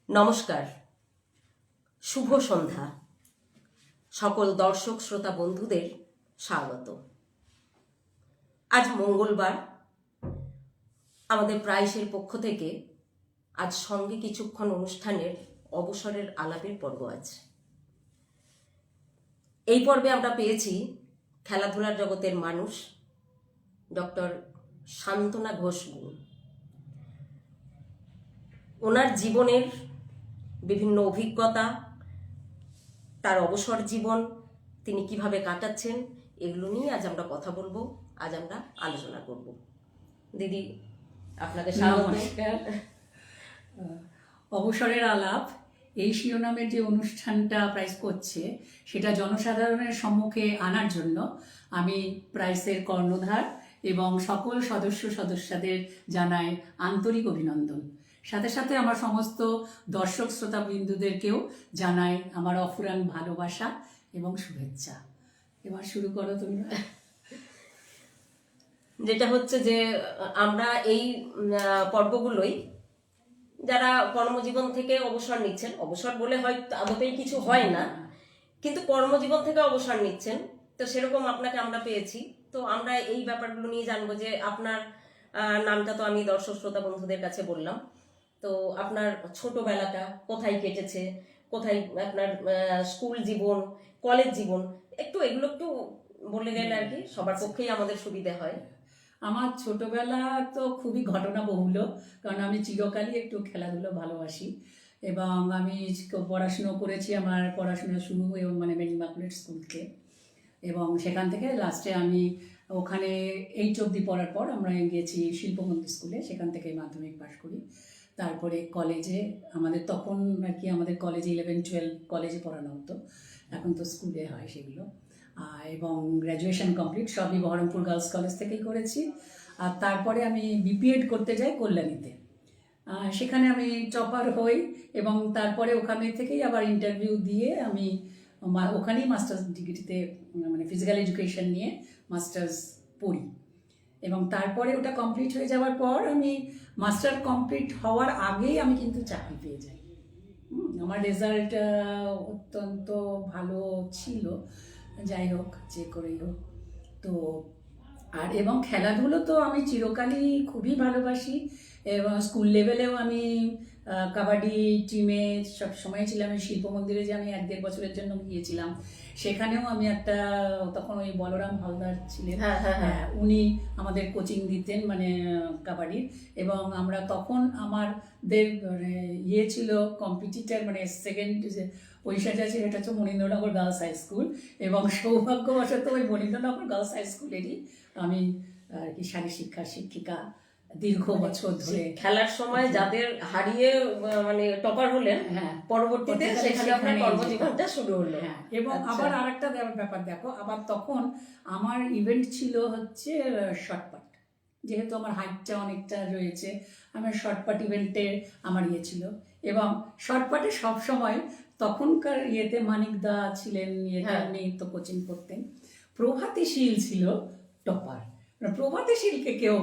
নমস্কার, শুভ সন্ধ্যা। সকল দর্শক শ্রোতা বন্ধুদের স্বাগত। আজ মঙ্গলবার, আমাদের প্রাইসের পক্ষ থেকে আজ সঙ্গে কিছুক্ষণ অনুষ্ঠানের অবসরের আলাপের পর্ব আছে। এই পর্বে আমরা পেয়েছি খেলাধুলার জগতের মানুষ ডক্টর শান্তনা ঘোষ। ওনার জীবনের বিভিন্ন অভিজ্ঞতা, তার অবসর জীবন তিনি কিভাবে কাটাচ্ছেন, এগুলো নিয়ে আজ আমরা কথা বলবো, আজ আমরা আলোচনা করব। দিদি, আপনাকে নমস্কার। অবসরের আলাপ এই শিরোনামের যে অনুষ্ঠানটা প্রাইস করছে সেটা জনসাধারণের সম্মুখে আনার জন্য আমি প্রাইসের কর্ণধার এবং সকল সদস্যদের জানাই আন্তরিক অভিনন্দন। সাথে সাথে আমার সমস্ত দর্শক শ্রোতাবৃন্দুদেরকেও জানাই আমার অফুরান ভালোবাসা এবং শুভেচ্ছা। এবার শুরু করো তুমি। যেটা হচ্ছে যে আমরা এই পর্বগুলোই যারা কর্মজীবন থেকে অবসর নিচ্ছেন, অবসর বলে হয়তো আদতেই কিছু হয় না, কিন্তু কর্মজীবন থেকে অবসর নিচ্ছেন, তো সেরকম আপনাকে আমরা পেয়েছি। তো আমরা এই ব্যাপারগুলো নিয়ে জানবো যে আপনার নামটা তো আমি দর্শক শ্রোতা বন্ধুদের কাছে বললাম, তো আপনার ছোটবেলাটা কোথায় কেটেছে, কোথায় আপনার স্কুল জীবন, কলেজ জীবন, এগুলো একটু বলে গেলে আর কি সবার পক্ষেই আমাদের সুবিধে হয়। আমার ছোটবেলা তো খুবই ঘটনাবহুল, কারণ আমি চিরকালই একটু খেলাধুলো ভালোবাসি এবং আমি পড়াশুনো করেছি। আমার পড়াশোনা শুরু মানে মেরি ইমাকুলেট স্কুলকে, এবং সেখান থেকে লাস্টে আমি ওখানে 8 অবধি পড়ার পর আমরা গিয়েছি শিল্পমন্দির স্কুলে, সেখান থেকে মাধ্যমিক পাশ করি। তারপরে কলেজে আমাদের তখন আর কি আমাদের কলেজে 11-12 কলেজে পড়ানো হতো, এখন তো স্কুলে হয় সেগুলো। এবং গ্র্যাজুয়েশন কমপ্লিট সবই বহরমপুর গার্লস কলেজ থেকেই করেছি। আর তারপরে আমি বিপিএড করতে যাই কল্যাণীতে, সেখানে আমি টপার হই এবং তারপরে ওখানে থেকেই আবার ইন্টারভিউ দিয়ে আমি ওখানেই মাস্টার্স ডিগ্রিতে মানে ফিজিক্যাল এডুকেশন নিয়ে মাস্টার্স পড়ি। এবং তারপরে ওটা কমপ্লিট হয়ে যাওয়ার পর আমি মাস্টার কমপ্লিট হওয়ার আগেই আমি কিন্তু চাকরি পেয়ে যাই। আমার রেজাল্ট অত্যন্ত ভালো ছিল, যাই হোক যে করেই হোক। তো আর এবং খেলাধুলো তো আমি চিরকালই খুবই ভালোবাসি, এবং স্কুল লেভেলেও আমি কাবাডি টিমে সব সময় ছিলাম। শিল্প মন্দিরে যে আমি 1-1.5 বছরের জন্য গিয়েছিলাম, সেখানেও আমি একটা, তখন ওই বলরাম হালদার ছিলেন, উনি আমাদের কোচিং দিতেন মানে কাবাডির। এবং আমরা তখন আমাদের ছিল কম্পিটিটার, মানে সেকেন্ড পজিশনটা আছে, এটা হচ্ছে মনীন্দ্রনগর গার্লস হাই স্কুল। এবং সৌভাগ্যবশত ওই মনীন্দ্রনগর গার্লস হাই স্কুলেরই আমি আর কি শিক্ষিকা দীর্ঘ বছর ধরে। খেলার সময় যাদের হারিয়ে মানে টপার হলেন, পরবর্তীতে সেখানে আপনার কর্মজীবনটা শুরু হলো। এবং আবার আরেকটা ব্যাপার দেখো, আবার তখন আমার ইভেন্ট ছিল হচ্ছে শর্টপাট, যেহেতু আমার হাইটটা অনেকটা রয়েছে, আমার শর্টপাট ইভেন্টে আমার ছিল। এবং শর্টপাটে সবসময় তখনকার মানিকদা ছিলেন, উনি তো কোচিং করতেন। প্রভাতিশীল ছিল টপার, প্রভাতিশীলকে কেউ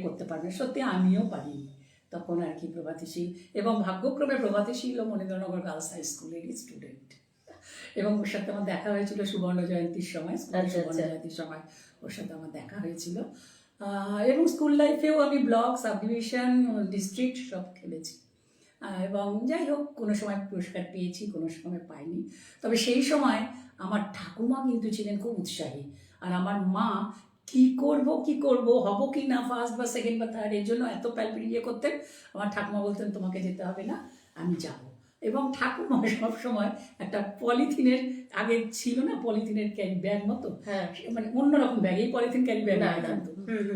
করতে পারবে, সত্যি আমিও পারিনি তখন আর কি প্রভাতিশীল। এবং ভাগ্যক্রমে প্রভাতিশীল ও মনীন্দ্রনগর গার্লস হাই স্কুলেরই স্টুডেন্ট, এবং ওর সাথে আমার দেখা হয়েছিল সুবর্ণ জয়ন্তীর সময়, সুবর্ণ জয়ন্তীর সময় ওর সাথে আমার দেখা হয়েছিল। এবং স্কুল লাইফেও আমি ব্লক, সাব ডিভিশন, ডিস্ট্রিক্ট সব খেলেছি। এবং যাই হোক, কোনো সময় পুরস্কার পেয়েছি, কোনো সময় পাইনি। তবে সেই সময় আমার ঠাকুমা কিন্তু ছিলেন খুব উৎসাহী, আর আমার মা কি করব হব কি না ফার্স্ট বা সেকেন্ড বা থার্ড, এর জন্য এত প্যালপিটিয়ে করতেন। আমার ঠাকুমা বলতেন তোমাকে যেতে হবে না, আমি যাব। এবং ঠাকুমা সবসময় একটা পলিথিনের, আগে ছিল না পলিথিনের ক্যারি ব্যাগ মতো, মানে অন্যরকম ব্যাগ, এই পলিথিন ক্যারি ব্যাগ কিন্তু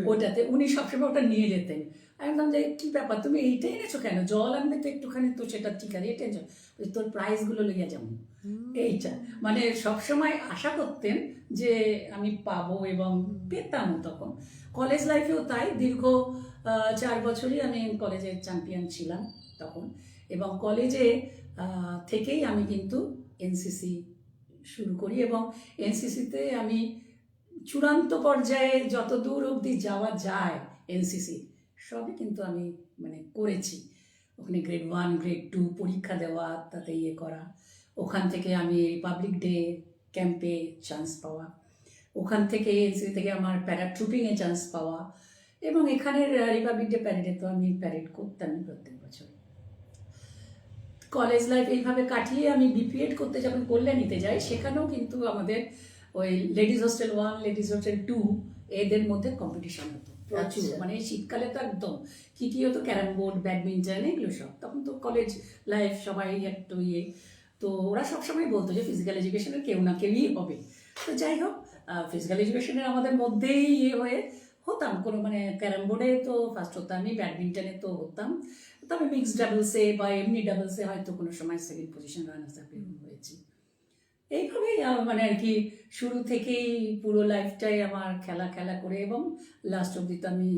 ওটাতে উনি সবসময় ওটা নিয়ে যেতেন। একদম যে কি ব্যাপার, তুমি এইটা এনেছো কেন, জল আনবে তো একটুখানি, তো সেটা ঠিক আছে, এটা এনেছো, তোর প্রাইজগুলো লেগে যেমন এইটা, মানে সবসময় আশা করতেন যে আমি পাবো, এবং পেতামও। তখন কলেজ লাইফেও তাই, দীর্ঘ 4 বছরই আমি কলেজের চ্যাম্পিয়ন ছিলাম তখন। এবং কলেজে থেকেই আমি কিন্তু এনসিসি শুরু করি, এবং এনসিসিতে আমি চূড়ান্ত পর্যায়ে যত দূর অবধি যাওয়া যায় এনসিসি সবই কিন্তু আমি মানে করেছি। ওখানে গ্রেড 1 গ্রেড 2 পরীক্ষা দেওয়া, তাতে ইয়ে করা। ওখান থেকে আমি রিপাবলিক ডে ক্যাম্পে চান্স পাওয়া, ওখান থেকে এনসিসি থেকে আমার প্যারাট্রুপিংয়ে চান্স পাওয়া, এবং এখানের রিপাবলিক ডে প্যারেডে তো আমি প্যারেড করতামই প্রত্যেক বছর। কলেজ লাইফ এইভাবে কাটিয়ে আমি বিপিএড করতে যখন কল্যাণীতে যাই, সেখানেও কিন্তু আমাদের ওই লেডিস হোস্টেল 1 লেডিস হোস্টেল 2 এদের মধ্যে কম্পিটিশন হতো প্রচুর। আচ্ছা। মানে শীতকালে তো একদম কি হতো, ক্যারাম বোর্ড, ব্যাডমিন্টন, এগুলো সব। তখন তো কলেজ লাইফ সবাই একটু ইয়ে, তো ওরা সবসময় বলতো যে ফিজিক্যাল এডুকেশনের কেউ না কেউই হবে। তো যাই হোক, ফিজিক্যাল এডুকেশনের আমাদের মধ্যেই ইয়ে হয়ে হতাম। কোনো মানে ক্যারাম বোর্ডে তো ফার্স্ট হতামই, ব্যাডমিন্টনে তো হতাম, তবে মিক্সড ডাবলসে বা এমনি ডাবলসে হয়তো কোনো সময় সেকেন্ড পজিশন রানার্স আপ হয়েছি। এইভাবেই মানে আর কি শুরু থেকেই পুরো লাইফটাই আমার খেলা করে, এবং লাস্ট অবধি তো আমি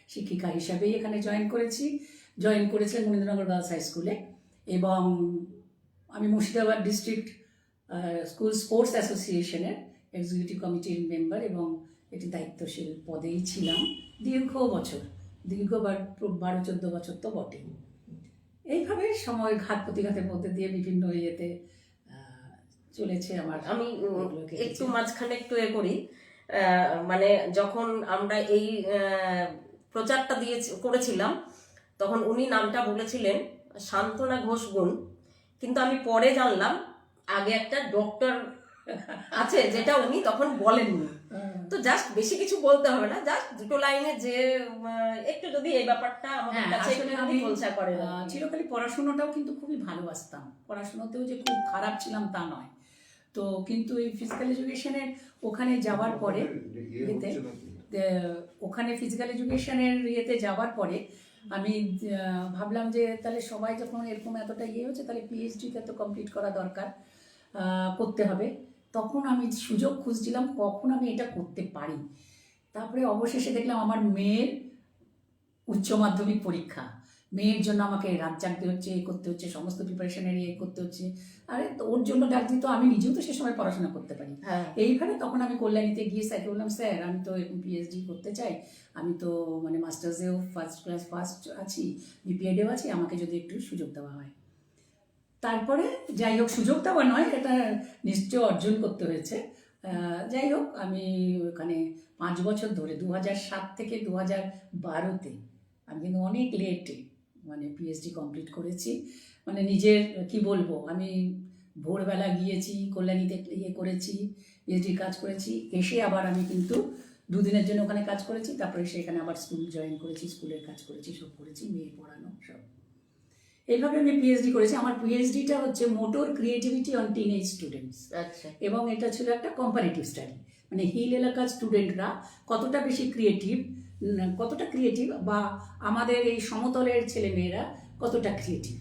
শিক্ষিকা হিসাবেই এখানে জয়েন করেছিলাম মনীন্দ্রনগর গার্লস হাই স্কুলে। এবং আমি মুর্শিদাবাদ ডিস্ট্রিক্ট স্কুল স্পোর্টস অ্যাসোসিয়েশনের এক্সিকিউটিভ কমিটির মেম্বার, এবং এটি দায়িত্বশীল পদেই ছিলাম দীর্ঘ 12-14 বছর তো বটেই। এইভাবে সময় ঘাত প্রতিঘাতের মধ্যে দিয়ে বিভিন্ন ইয়েতে চলেছে আমার। আমি একটু মাঝখানে একটু করি, মানে যখন আমরা এই প্রচারটা করেছিলাম, তখন উনি নামটা বলেছিলেন সান্ত্বনা ঘোষ গুণ, কিন্তু আমি পরে জানলাম আগে একটা ডক্টর আছে, যেটা উনি তখন বলেননি। তো জাস্ট বেশি কিছু বলতে হবে না, জাস্ট দুটো লাইনে যে একটু যদি এই ব্যাপারটা আমাদের কাছে একটুখানি খোলসা করে। চিরকালই পড়াশোনাটাও কিন্তু খুবই ভালোবাসতাম, পড়াশোনাতেও যে খুব খারাপ ছিলাম তা নয়। তো কিন্তু এই ফিজিক্যাল এডুকেশনের ওখানে যাওয়ার পরে ওখানে ফিজিক্যাল এডুকেশনের ইয়েতে যাওয়ার পরে আমি ভাবলাম যে তাহলে সবাই যখন এরকম এতটা ইয়ে হচ্ছে, তাহলে পিএইচডিটা তো কমপ্লিট করা দরকার, করতে হবে। তখন আমি সুযোগ খুঁজছিলাম কখন আমি এটা করতে পারি। তারপরে অবশেষে দেখলাম আমার মেয়ের উচ্চ মাধ্যমিক পরীক্ষা, মেয়ের জন্য আমাকে রাত জাগতে হচ্ছে, করতে হচ্ছে, সমস্ত প্রিপারেশনের করতে হচ্ছে। আরে তো ওর জন্য ডাক দিত, আমি নিজেও তো সে সময় পড়াশোনা করতে পারি। এইভাবে তখন আমি কল্যাণীতে গিয়ে স্যারকে বললাম, স্যার আমি তো এরকম পিএইচডি করতে চাই, আমি তো মানে মাস্টার্সেও ফার্স্ট আছি, বিপিএডেও আছি, আমাকে যদি একটু সুযোগ দেওয়া হয়। তারপরে যাই হোক, সুযোগ দেওয়া নয়, এটা নিশ্চয় অর্জন করতে হয়েছে। যাই হোক, আমি ওখানে 5 বছর ধরে 2007 থেকে 2012-তে আমি কিন্তু অনেক লেটে মানে পিএইচডি কমপ্লিট করেছি। মানে নিজের কি বলবো, আমি ভোরবেলা গিয়েছি, কল্যাণীতে করেছি, পিএইচডির কাজ করেছি, এসে আবার আমি কিন্তু 2 দিনের জন্য ওখানে কাজ করেছি, তারপরে সেখানে আবার স্কুল জয়েন করেছি, স্কুলের কাজ করেছি, সব করেছি, মেয়ে পড়ানো সব। এইভাবে আমি পিএইচডি করেছি। আমার পিএইচডিটা হচ্ছে motor creativity on teenage students, এবং এটা ছিল একটা কম্পারেটিভ স্টাডি, মানে হিল এলাকার স্টুডেন্টরা কতটা বেশি ক্রিয়েটিভ বা আমাদের এই সমতলের ছেলেমেয়েরা কতটা ক্রিয়েটিভ।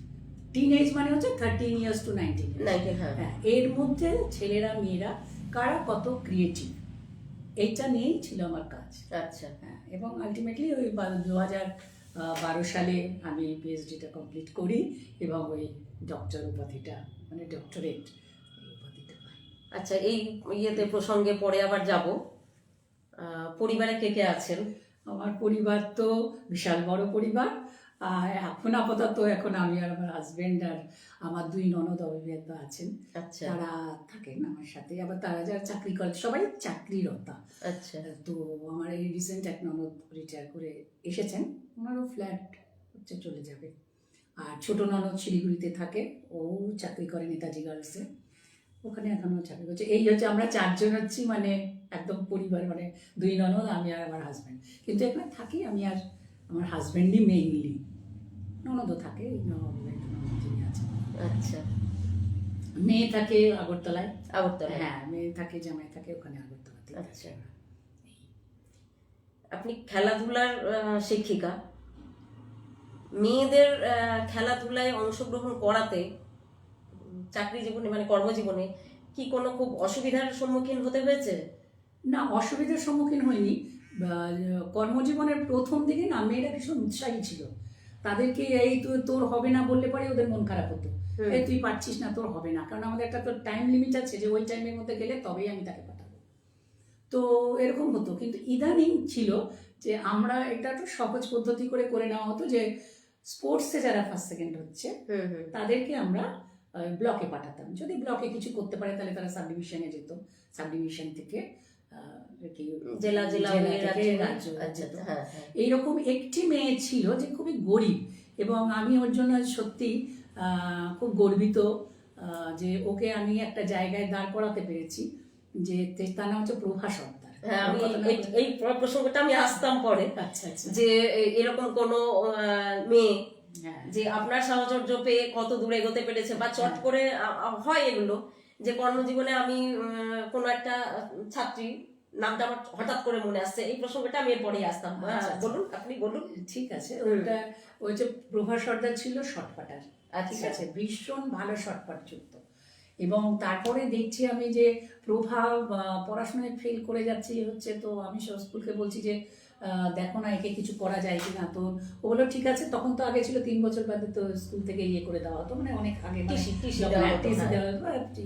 টিনেজ মানে হচ্ছে 13 years to 19 years। হ্যাঁ, এর মধ্যে ছেলেরা মেয়েরা কারা কত ক্রিয়েটিভ, এইটা নিয়েই ছিল আমার কাজ। আচ্ছা। হ্যাঁ, এবং আলটিমেটলি ওই 2012 সালে আমি পিএইচডিটা কমপ্লিট করি, এবং ওই ডক্টর উপাধিটা মানে ডক্টরেট উপাধিটা পাই। আচ্ছা, এই ইয়েতে প্রসঙ্গে পরে আবার যাব। পরিবারে কে কে আছেন? আমার পরিবার তো বিশাল বড় পরিবার। এখন আপাতত আমি আর আমার হাজবেন্ড আর আমার 2 ননদ অবিবাহিত আছেন। আচ্ছা। তারা থাকেন আমার সাথে, আবার তারা যারা চাকরি করে সবাই চাকরিরতা। আচ্ছা। তো আমার এই রিসেন্ট এক ননদ রিটায়ার করে এসেছেন, ওনারও ফ্ল্যাট হচ্ছে চলে যাবে। আর ছোট ননদ শিলিগুড়িতে থাকে, ও চাকরি করে নেতাজি গার্লসে, ওখানে এখনো চাকরি করছে। এই হচ্ছে আমরা 4 জন হচ্ছি, মানে একদম পরিবার, মানে 2 ননদ, আমি আর আমার হাজব্যান্ড। কিন্তু এখানে থাকি আমি আর আমার হাজব্যান্ডই মেইনলি, ননদও থাকে, যিনি আছেন। আচ্ছা। মেয়ে থাকে আগরতলায়। আগরতলা? হ্যাঁ, মেয়ে থাকে, জামাই থাকে ওখানে আগরতলাতে। আচ্ছা। আপনি খেলাধুলার শিক্ষিকা, মেয়েদের খেলাধুলায় অংশগ্রহণ করাতে চাকরি জীবনে মানে কর্মজীবনে কি কোনো খুব অসুবিধার সম্মুখীন হতে হয়েছে? না, অসুবিধার সম্মুখীন হয়নি। কর্মজীবনের প্রথম দিকে না মেয়েরা ভীষণ উৎসাহী ছিল। তাদেরকে এই তোর হবে না বললে পরে ওদের মন খারাপ হতো, এই তুই পারছিস না, তোর হবে না, কারণ আমাদের একটা তো টাইম লিমিট আছে যে ওই টাইমের মধ্যে গেলে তবেই আমি তাকে পাঠাবো। তো এরকম হতো। কিন্তু ইদানিং ছিল যে আমরা এটা একটু সহজ পদ্ধতি করে নেওয়া হতো, যে স্পোর্টসে যারা ফার্স্ট সেকেন্ড হচ্ছে হুম হুম তাদেরকে আমরা ব্লকে পাঠাতাম। যদি ব্লকে কিছু করতে পারে তাহলে তারা সাব ডিভিশনে যেত, সাব ডিভিশন থেকে কি জেলা জেলা হয়ে থেকে রাজ্য রাজ্য আচ্ছা যেত। হ্যাঁ হ্যাঁ এইরকম একটি মেয়ে ছিল যে খুবই গরিব, এবং আমি ওর জন্য সত্যি খুব গর্বিত যে ওকে আমি একটা জায়গায় দাঁড় করাতে পেরেছি, যে তার নাম হচ্ছে প্রভা সর্দার। হ্যাঁ, আমি এই প্রসঙ্গটা আমি আসতাম পরে, আচ্ছা আচ্ছা। যে এরকম কোনো মেয়ে হ্যাঁ যে আপনার সাহচর্য পেয়ে কত দূর এগোতে পেরেছে, বা চট করে হয় এগুলো যে কর্মজীবনে আমি কোনো একটা ছাত্রী, নামটা আমার হঠাৎ করে মনে আসছে, এই প্রসঙ্গটা আমি এরপরেই আসতাম। আচ্ছা। বলুন, আপনি বলুন। ঠিক আছে। ওটা ওই যে প্রভা সর্দার ছিল শর্টপাটার, ঠিক আচ্ছা আছে, ভীষণ ভালো শর্টপাট যুক্ত। এবং তারপরে দেখছি আমি যে প্রভা পড়াশোনায় ফেল করে যাচ্ছি হচ্ছে, তো আমি সব স্কুলকে বলছি যে দেখো না একে কিছু করা যায় কিনা। তো ও বললো ঠিক আছে। তখন তো আগে ছিল 3 বছর বাদে তো স্কুল থেকে ইয়ে করে দেওয়া হতো, মানে অনেক আগে টিসি দেওয়া হতো,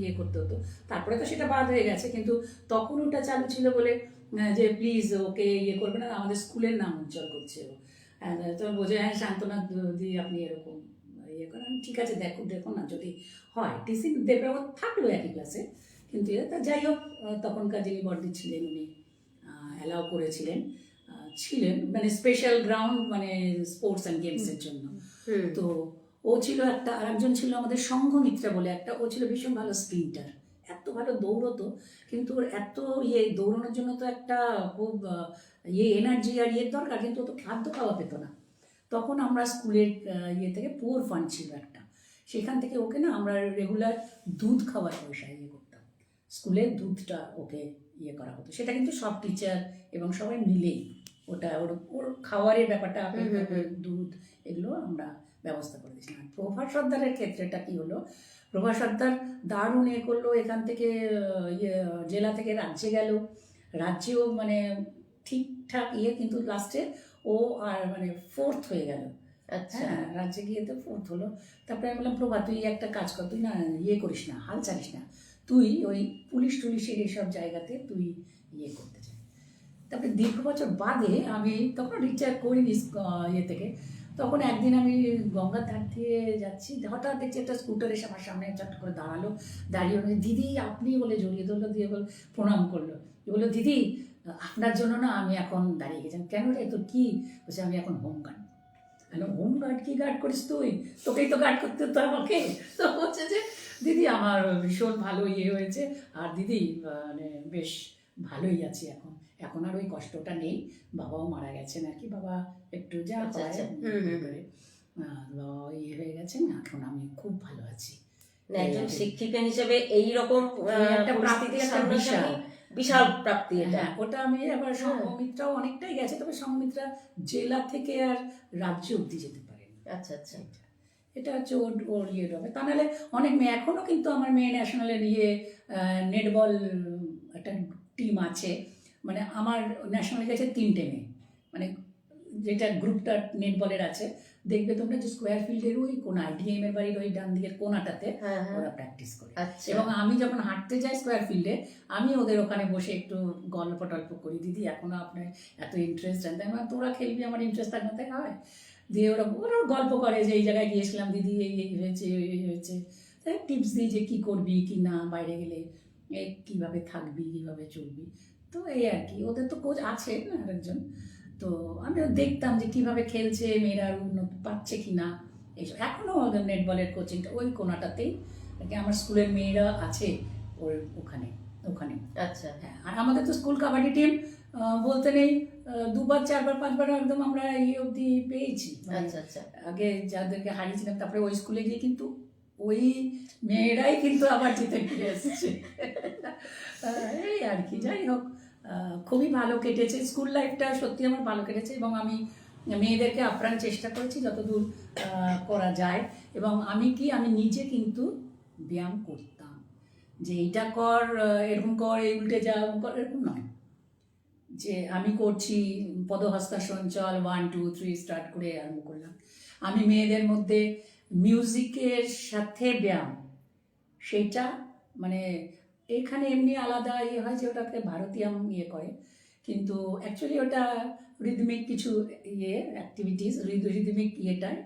ইয়ে করতে হতো। তারপরে তো সেটা বাদ হয়ে গেছে, কিন্তু তখন ওটা চালু ছিল বলে যে প্লিজ ওকে ইয়ে করবে না, আমাদের স্কুলের নাম উজ্জ্বল করছে ও। তো বোঝে হ্যাঁ সান্ত্বনা দিয়ে আপনি এরকম ইয়ে করেন, ঠিক আছে দেখো দেখো না যদি হয়। টিসি দেবে ও থাকলো একই ক্লাসে, কিন্তু তা যাই হোক তখনকার যিনি বর্দি ছিলেন উনি অ্যালাউ করেছিলেন, ছিলেন মানে স্পেশাল গ্রাউন্ড মানে স্পোর্টস অ্যান্ড গেমসের জন্য। তো ও ছিল একটা, আর একজন ছিল আমাদের সংঘমিত্রা বলে একটা, ও ছিল ভীষণ ভালো স্প্রিন্টার, এত ভালো দৌড়তো, কিন্তু ওর এত ইয়ে দৌড়ানোর জন্য তো একটা খুব এনার্জি আর ইয়ের দরকার, কিন্তু ও তো খাদ্য খাওয়া পেত না। তখন আমরা স্কুলের ইয়ে থেকে পুয়ার ফান্ড ছিল একটা, সেখান থেকে ওকে না আমরা রেগুলার দুধ খাওয়ার পয়সা ইয়ে করতাম, স্কুলের দুধটা ওকে ইয়ে করা হতো। সেটা কিন্তু সব টিচার এবং সবাই মিলেই ওটা ওর ওর খাওয়ারের ব্যাপারটা, দুধ এগুলো আমরা ব্যবস্থা করে দিয়েছিলাম। প্রভা সর্দারের ক্ষেত্রেটা কি হলো, প্রভা সর্দার দারুণ এ করলো, এখান থেকে ইয়ে জেলা থেকে রাজ্যে গেল, রাজ্যেও মানে ঠিকঠাক ইয়ে, কিন্তু লাস্টে ও আর মানে 4th হয়ে গেল। আচ্ছা হ্যাঁ রাজ্যে গিয়ে তো 4th হলো। তারপরে আমি বললাম প্রভা তুই একটা কাজ কর, তুই না ইয়ে করিস না, হাল ছাড়িস না, তুই ওই পুলিশ টুলিশের এইসব জায়গাতে তুই ইয়ে করতে চাই। তারপরে দীর্ঘ বছর বাদে আমি তখন রিটায়ার করিনি ইয়ে থেকে, তখন একদিন আমি গঙ্গার ধার দিয়ে যাচ্ছি, হঠাৎ দেখছি একটা স্কুটার এসে আমার সামনে চট করে দাঁড়ালো, দাঁড়িয়ে বলে দিদি আপনি, বলে জড়িয়ে ধরলো, দিয়ে বলে প্রণাম করলো, বললো দিদি আপনার জন্য না আমি এখন দাঁড়িয়ে গেছিলাম। কেন রে তোর কি? বলছে আমি এখন হোমগার্ড। হোম গার্ড কি গার্ড করিস তুই? তোকেই তো গার্ড করতে হতো আমাকে। তো বলছে যে দিদি আমার ভীষণ ভালো ইয়ে হয়েছে, আর দিদি মানে বেশ ভালোই আছি এখন, এখন আর ওই কষ্টটা নেই, বাবাও মারা গেছেন আর কি, বাবা একটু যা আচ্ছা, হয় আচ্ছা। করে বাবা ইয়ে হয়ে গেছেন, এখন আমি খুব ভালো আছি। না, একজন শিক্ষিকা হিসেবে এইরকম একটা প্রাপ্তি, একটা বিশাল প্রাপ্তি এটা। হ্যাঁ ওটা আমি আবার সংঘমিত্রাও অনেকটাই গেছে, তবে সংঘমিত্রা জেলা থেকে আর রাজ্য অব্দি যেতে পারেনি। আচ্ছা আচ্ছা। এটা হচ্ছে ওর ওর ইয়ে হবে। তা নাহলে অনেক মেয়ে এখনও কিন্তু আমার মেয়ে ন্যাশনালের ইয়ে নেটবল একটা টিম আছে, মানে আমার ন্যাশনালে গেছে 3টে মেয়ে, মানে যেটা গ্রুপটা নেটবলের আছে, দেখবে তোমরা যে স্কোয়ার ফিল্ডের ওই কোনায় ডিএম এর বাড়ির ওই ডান দিকের কোনাটাতে ওরা প্র্যাকটিস করে। আচ্ছা। এবং আমি যখন হাঁটতে যাই স্কোয়ার ফিল্ডে, আমি ওদের ওখানে বসে একটু গল্প টল্প করি, দিদি এখনো আপনার এত ইন্টারেস্ট জানতে, আমার তোরা খেলবি, আমার ইন্টারেস্ট থাকবে তাই হয়। দিয়ে ওরা গল্প করে যে এই জায়গায় গিয়েছিলাম দিদি, এই এই হয়েছে এই হয়েছে, তাই টিপস দিই যে কী করবি কি না, বাইরে গেলে কীভাবে থাকবি কীভাবে চলবি। তো এই আর কি, ওদের তো কোচ আছে আরেকজন, তো আমি দেখতাম যে কিভাবে খেলছে, মেয়েরা উন্নতি পাচ্ছে কি না এইসব। এখনও ওদের নেটবলের কোচিংটা ওই কোনাটাতেই আর কি, আমার স্কুলের মেয়েরা আছে ওর ওখানে ওখানে। আচ্ছা হ্যাঁ, আর আমাদের তো স্কুল কাবাডি টিম বলতে নেই, 2বার 4বার 5বার একদম আমরা ইয়ে অবধি পেয়েছি। আচ্ছা আচ্ছা। আগে যাদেরকে হারিয়েছিলাম, তারপরে ওই স্কুলে গিয়ে কিন্তু ওই মেয়েরাই কিন্তু আবার জিতে ফিরে এসেছে। এই আর কি, যাই হোক খুবই ভালো কেটেছে স্কুল লাইফটা, সত্যি আমার ভালো কেটেছে। এবং আমি মেয়েদেরকে আপ্রাণ চেষ্টা করেছি যতদূর করা যায়। এবং আমি নিজে কিন্তু ব্যায়াম করতাম, যে এইটা কর এরকম কর, এই উল্টে যা কর, এরকম নয় যে আমি করছি পদহস্তাসন চল 1 2 3 স্টার্ট করে আরম্ভ করলাম। আমি মেয়েদের মধ্যে মিউজিকের সাথে ব্যায়াম, সেইটা মানে এখানে এমনি আলাদা ইয়ে হয় যে ওটাকে ভারতীয়াম ইয়ে করে, কিন্তু অ্যাকচুয়ালি ওটা রিদমিক কিছু ইয়ে অ্যাক্টিভিটিস, রিদমিক ইয়েটায়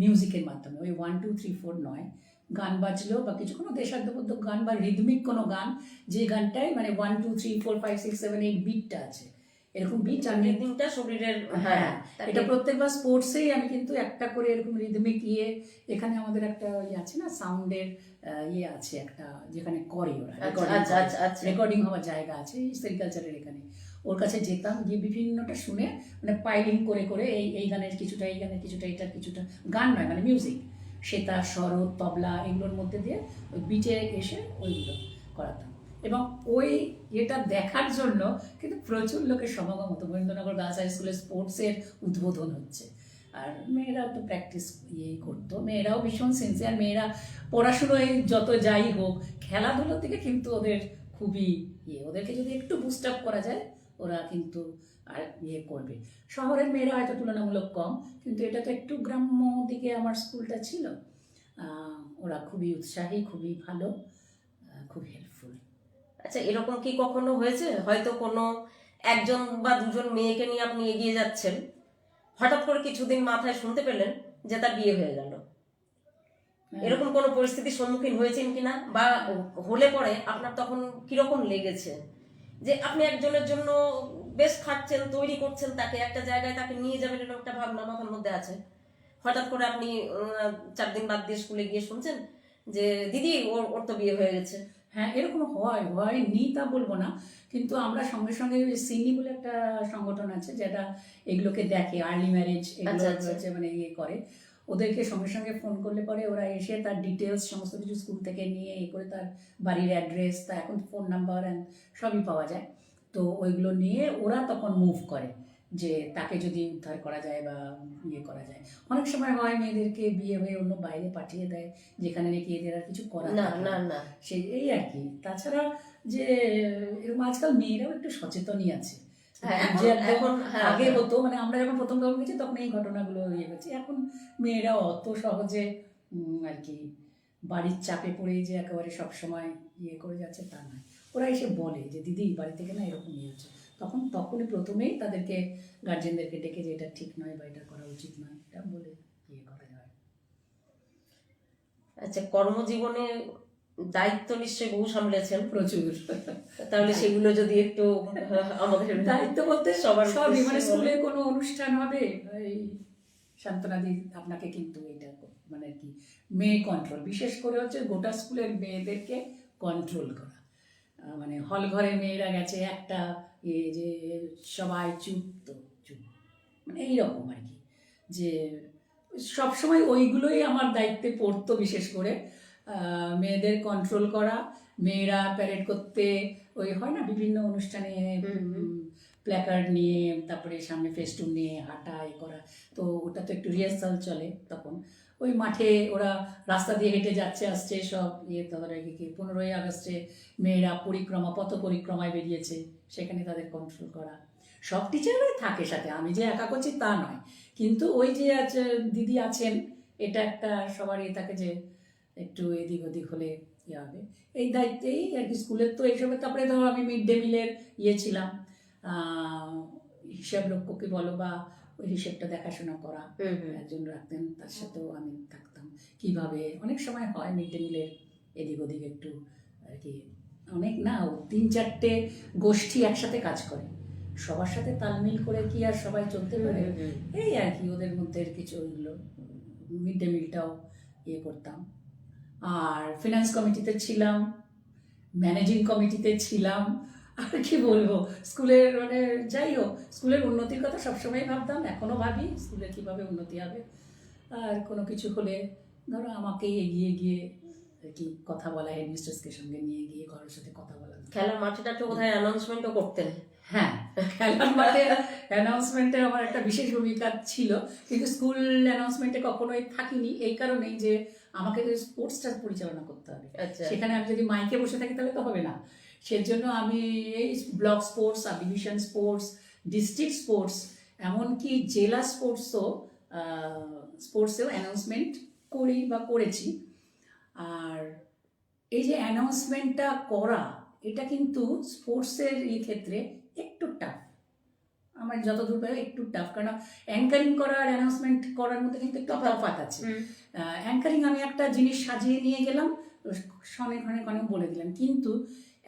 মিউজিকের মাধ্যমে, ওই 1 2 3 4 নয়, গান বাজলো বা কিছু কোনো দেশাত্মবোধক গান বা রিদমিক কোনো গান, যে গানটায় মানে 1 2 3 4 5 6 7 8 বিটটা আছে, এরকম বিট আমি দিনটা শরীরের হ্যাঁ তাকে- এটা প্রত্যেকবার স্পোর্টসেই আমি কিন্তু একটা করে এরকম রিদমিক এখানে আমাদের একটা ইয়ে আছে না, সাউন্ডের ইয়ে আছে একটা, যেখানে করে ওরা আচ্ছা। রেকর্ডিং হওয়ার জায়গা আছে সেরিকালচারের এখানে, ওর কাছে যেতাম, গিয়ে বিভিন্নটা শুনে মানে পাইলিং করে করে এই গানের কিছুটা, এই গানের কিছুটা, এটার কিছুটা, গান নয় মানে মিউজিক, সেতার, শরৎ, তবলা এগুলোর মধ্যে দিয়ে ওই বিটে এসে ওইগুলো করাতাম। এবং ওই এটা দেখার জন্য কিন্তু প্রচুর লোকের সমাগম হতো। বরেন্দ্রনগর গার্লস হাই স্কুলের স্পোর্টসের উদ্বোধন হচ্ছে, আর মেয়েরা তো প্র্যাকটিস ইয়েই করতো, মেয়েরাও ভীষণ সিনসিয়ার, মেয়েরা পড়াশুনোয় যত যাই হোক, খেলাধুলোর দিকে কিন্তু ওদের খুবই ওদেরকে যদি একটু বুস্ট আপ করা যায় ওরা কিন্তু আর করবে। শহরের মেয়েরা হয়তো তুলনামূলক কম, কিন্তু এটা তো একটু গ্রাম্য দিকে আমার স্কুলটা ছিল। ওরা খুবই উৎসাহী, খুবই ভালো, খুব হেল্পফুল। আচ্ছা, এরকম কি কখনো হয়েছে হয়তো কোনো একজন বা দুজন মেয়েকে নিয়ে আপনি এগিয়ে যাচ্ছেন, হঠাৎ করে কিছুদিন মাথায় শুনতে পেলেন যে তার বিয়ে হয়ে গেল, এরকম কোনো পরিস্থিতির সম্মুখীন হয়েছেন কিনা, বা হলে পরে আপনার তখন কিরকম লেগেছে যে আপনি একজনের জন্য বেশ খাটছেন, তৈরি করছেন, তাকে একটা জায়গায় তাকে নিয়ে যাবেন, এরকম একটা ভাবনা মাথার মধ্যে আছে, হঠাৎ করে আপনি 4 দিন বাদ দিয়ে স্কুলে গিয়ে শুনছেন যে দিদি ওর তো বিয়ে হয়ে গেছে? হ্যাঁ, এরকম হয়নি তা বলবো না, কিন্তু আমরা সঙ্গে সঙ্গে সিনি বলে একটা সংগঠন আছে যেটা এগুলোকে দেখে, আর্লি ম্যারেজ এগুলো হচ্ছে মানে করে, ওদেরকে সঙ্গে সঙ্গে ফোন করলে পরে ওরা এসে তার ডিটেলস সমস্ত কিছু স্কুল থেকে নিয়ে করে তার বাড়ির অ্যাড্রেস, তা এখন ফোন নাম্বার অ্যান্ড সবই পাওয়া যায়, তো ওইগুলো নিয়ে ওরা তখন মুভ করে যে তাকে যদি উদ্ধার করা যায় বা করা যায়। অনেক সময় হয় মেয়েদেরকে বিয়ে হয়ে অন্য বাইরে পাঠিয়ে দেয়, যেখানে নাকি এদের আর কিছু করার না সেই এই আর কি। তাছাড়া যে এরকম আজকাল মেয়েরাও একটু সচেতনই আছে, আগে হতো মানে আমরা যখন প্রথম গেছি তখন এই ঘটনাগুলো হয়েছে, এখন মেয়েরা অত সহজে আর কি বাড়ির চাপে পড়ে যে একেবারে সবসময় করে যাচ্ছে তা নয়, ওরা এসে বলে যে দিদি বাড়ি থেকে না এরকম হচ্ছে, তখনই প্রথমেই তাদেরকে গার্জেনদেরকে ডেকে যে এটা ঠিক নয় বা এটা করা উচিত নয়, এটা বলে করা যায়। আচ্ছা, কর্মজীবনে দায়িত্ব নিশ্চয়ই বহু সামলেছেন? প্রচুর। তাহলে সেগুলো যদি একটু আমাদের দায়িত্ব বলতে সবই মানে স্কুলে কোনো অনুষ্ঠান হবে, এই শান্তনাদি আপনাকে কিন্তু এটা মানে কি মেয়ে কন্ট্রোল, বিশেষ করে হচ্ছে গোটা স্কুলের মেয়েদেরকে কন্ট্রোল করা, মানে হল ঘরে মেয়েরা গেছে একটা যে সবাই চুপ, তো চুপ, মানে এইরকম আর কি, যে সবসময় ওইগুলোই আমার দায়িত্বে পড়তো, বিশেষ করে মেয়েদের কন্ট্রোল করা, মেয়েরা প্যারেড করতে ওই হয় না বিভিন্ন অনুষ্ঠানে প্ল্যাকার্ড নিয়ে তারপরে সামনে ফেস্টুন নিয়ে হাঁটা করা, তো ওটা তো একটু রিহার্সাল চলে তখন, ওই মাঠে ওরা রাস্তা দিয়ে হেঁটে যাচ্ছে আসছে সব তাদের কি 15ই আগস্টে মেয়েরা পথ পরিক্রমায় বেরিয়েছে, সেখানে তাদের কন্ট্রোল করা। সব টিচাররাই থাকে সাথে, আমি যে একা করছি তা নয়, কিন্তু ওই যে আছে দিদি আছেন, এটা একটা সবার থাকে যে একটু এদিক ওদিক হলে হবে, এই দায়িত্বেই আর কি স্কুলের তো এইসবের। তারপরে ধরো আমি মিড ডে মিলের ছিলাম, হিসাব রক্ষকই বলো বা ওই হিসেবটা দেখাশোনা করা একজন রাখতেন, তার সাথেও আমি থাকতাম। কিভাবে অনেক সময় হয় মিড ডে মিলের এদিক ওদিক একটু আর কি, অনেক না 3-4টে গোষ্ঠী একসাথে কাজ করে, সবার সাথে তালমিল করে কি আর সবাই চলতে পারে, এই আর কি ওদের মধ্যে কিছু ওইগুলো মিড ডে মিলটাও করতাম। আর ফিনান্স কমিটিতে ছিলাম, ম্যানেজিং কমিটিতে ছিলাম, আর কি বলবো, স্কুলের মানে যাই হোক স্কুলের উন্নতির কথা সবসময় ভাবতাম, এখনও ভাবি স্কুলের কীভাবে উন্নতি হবে, আর কোনো কিছু হলে ধরো আমাকেই এগিয়ে গিয়ে আর কি কথা বলা, হেডমিস্ট্রেসকে সঙ্গে নিয়ে গিয়ে ঘরের সাথে কথা বলা। খেলার মাঠেটা তো বোধহয় অ্যানাউন্সমেন্টও করতেন? হ্যাঁ, খেলার মাঠে অ্যানাউন্সমেন্টে আমার একটা বিশেষ ভূমিকা ছিল, কিন্তু স্কুল অ্যানাউন্সমেন্টে কখনোই থাকিনি, এই কারণেই যে আমাকে স্পোর্টসটা পরিচালনা করতে হবে, সেখানে আমি যদি মাইকে বসে থাকি তাহলে তো হবে না, সেজন্য আমি এই block sports, sub division sports, district sports, এমনকি জেলা স্পোর্টসেও অ্যানাউন্সমেন্ট করি বা করেছি। আর এই যে অ্যানাউন্সমেন্টটা করা, এটা কিন্তু স্পোর্টসের ক্ষেত্রে একটু টাফ, আমার যতদূর পারে একটু টাফ, কারণ অ্যাঙ্কারিং করা আর অ্যানাউন্সমেন্ট করার মধ্যে কিন্তু একটু তফাৎ আছে। অ্যাঙ্কারিং আমি একটা জিনিস সাজিয়ে নিয়ে গেলাম, ক্ষণে ক্ষণে ক্ষণে বলে দিলাম, কিন্তু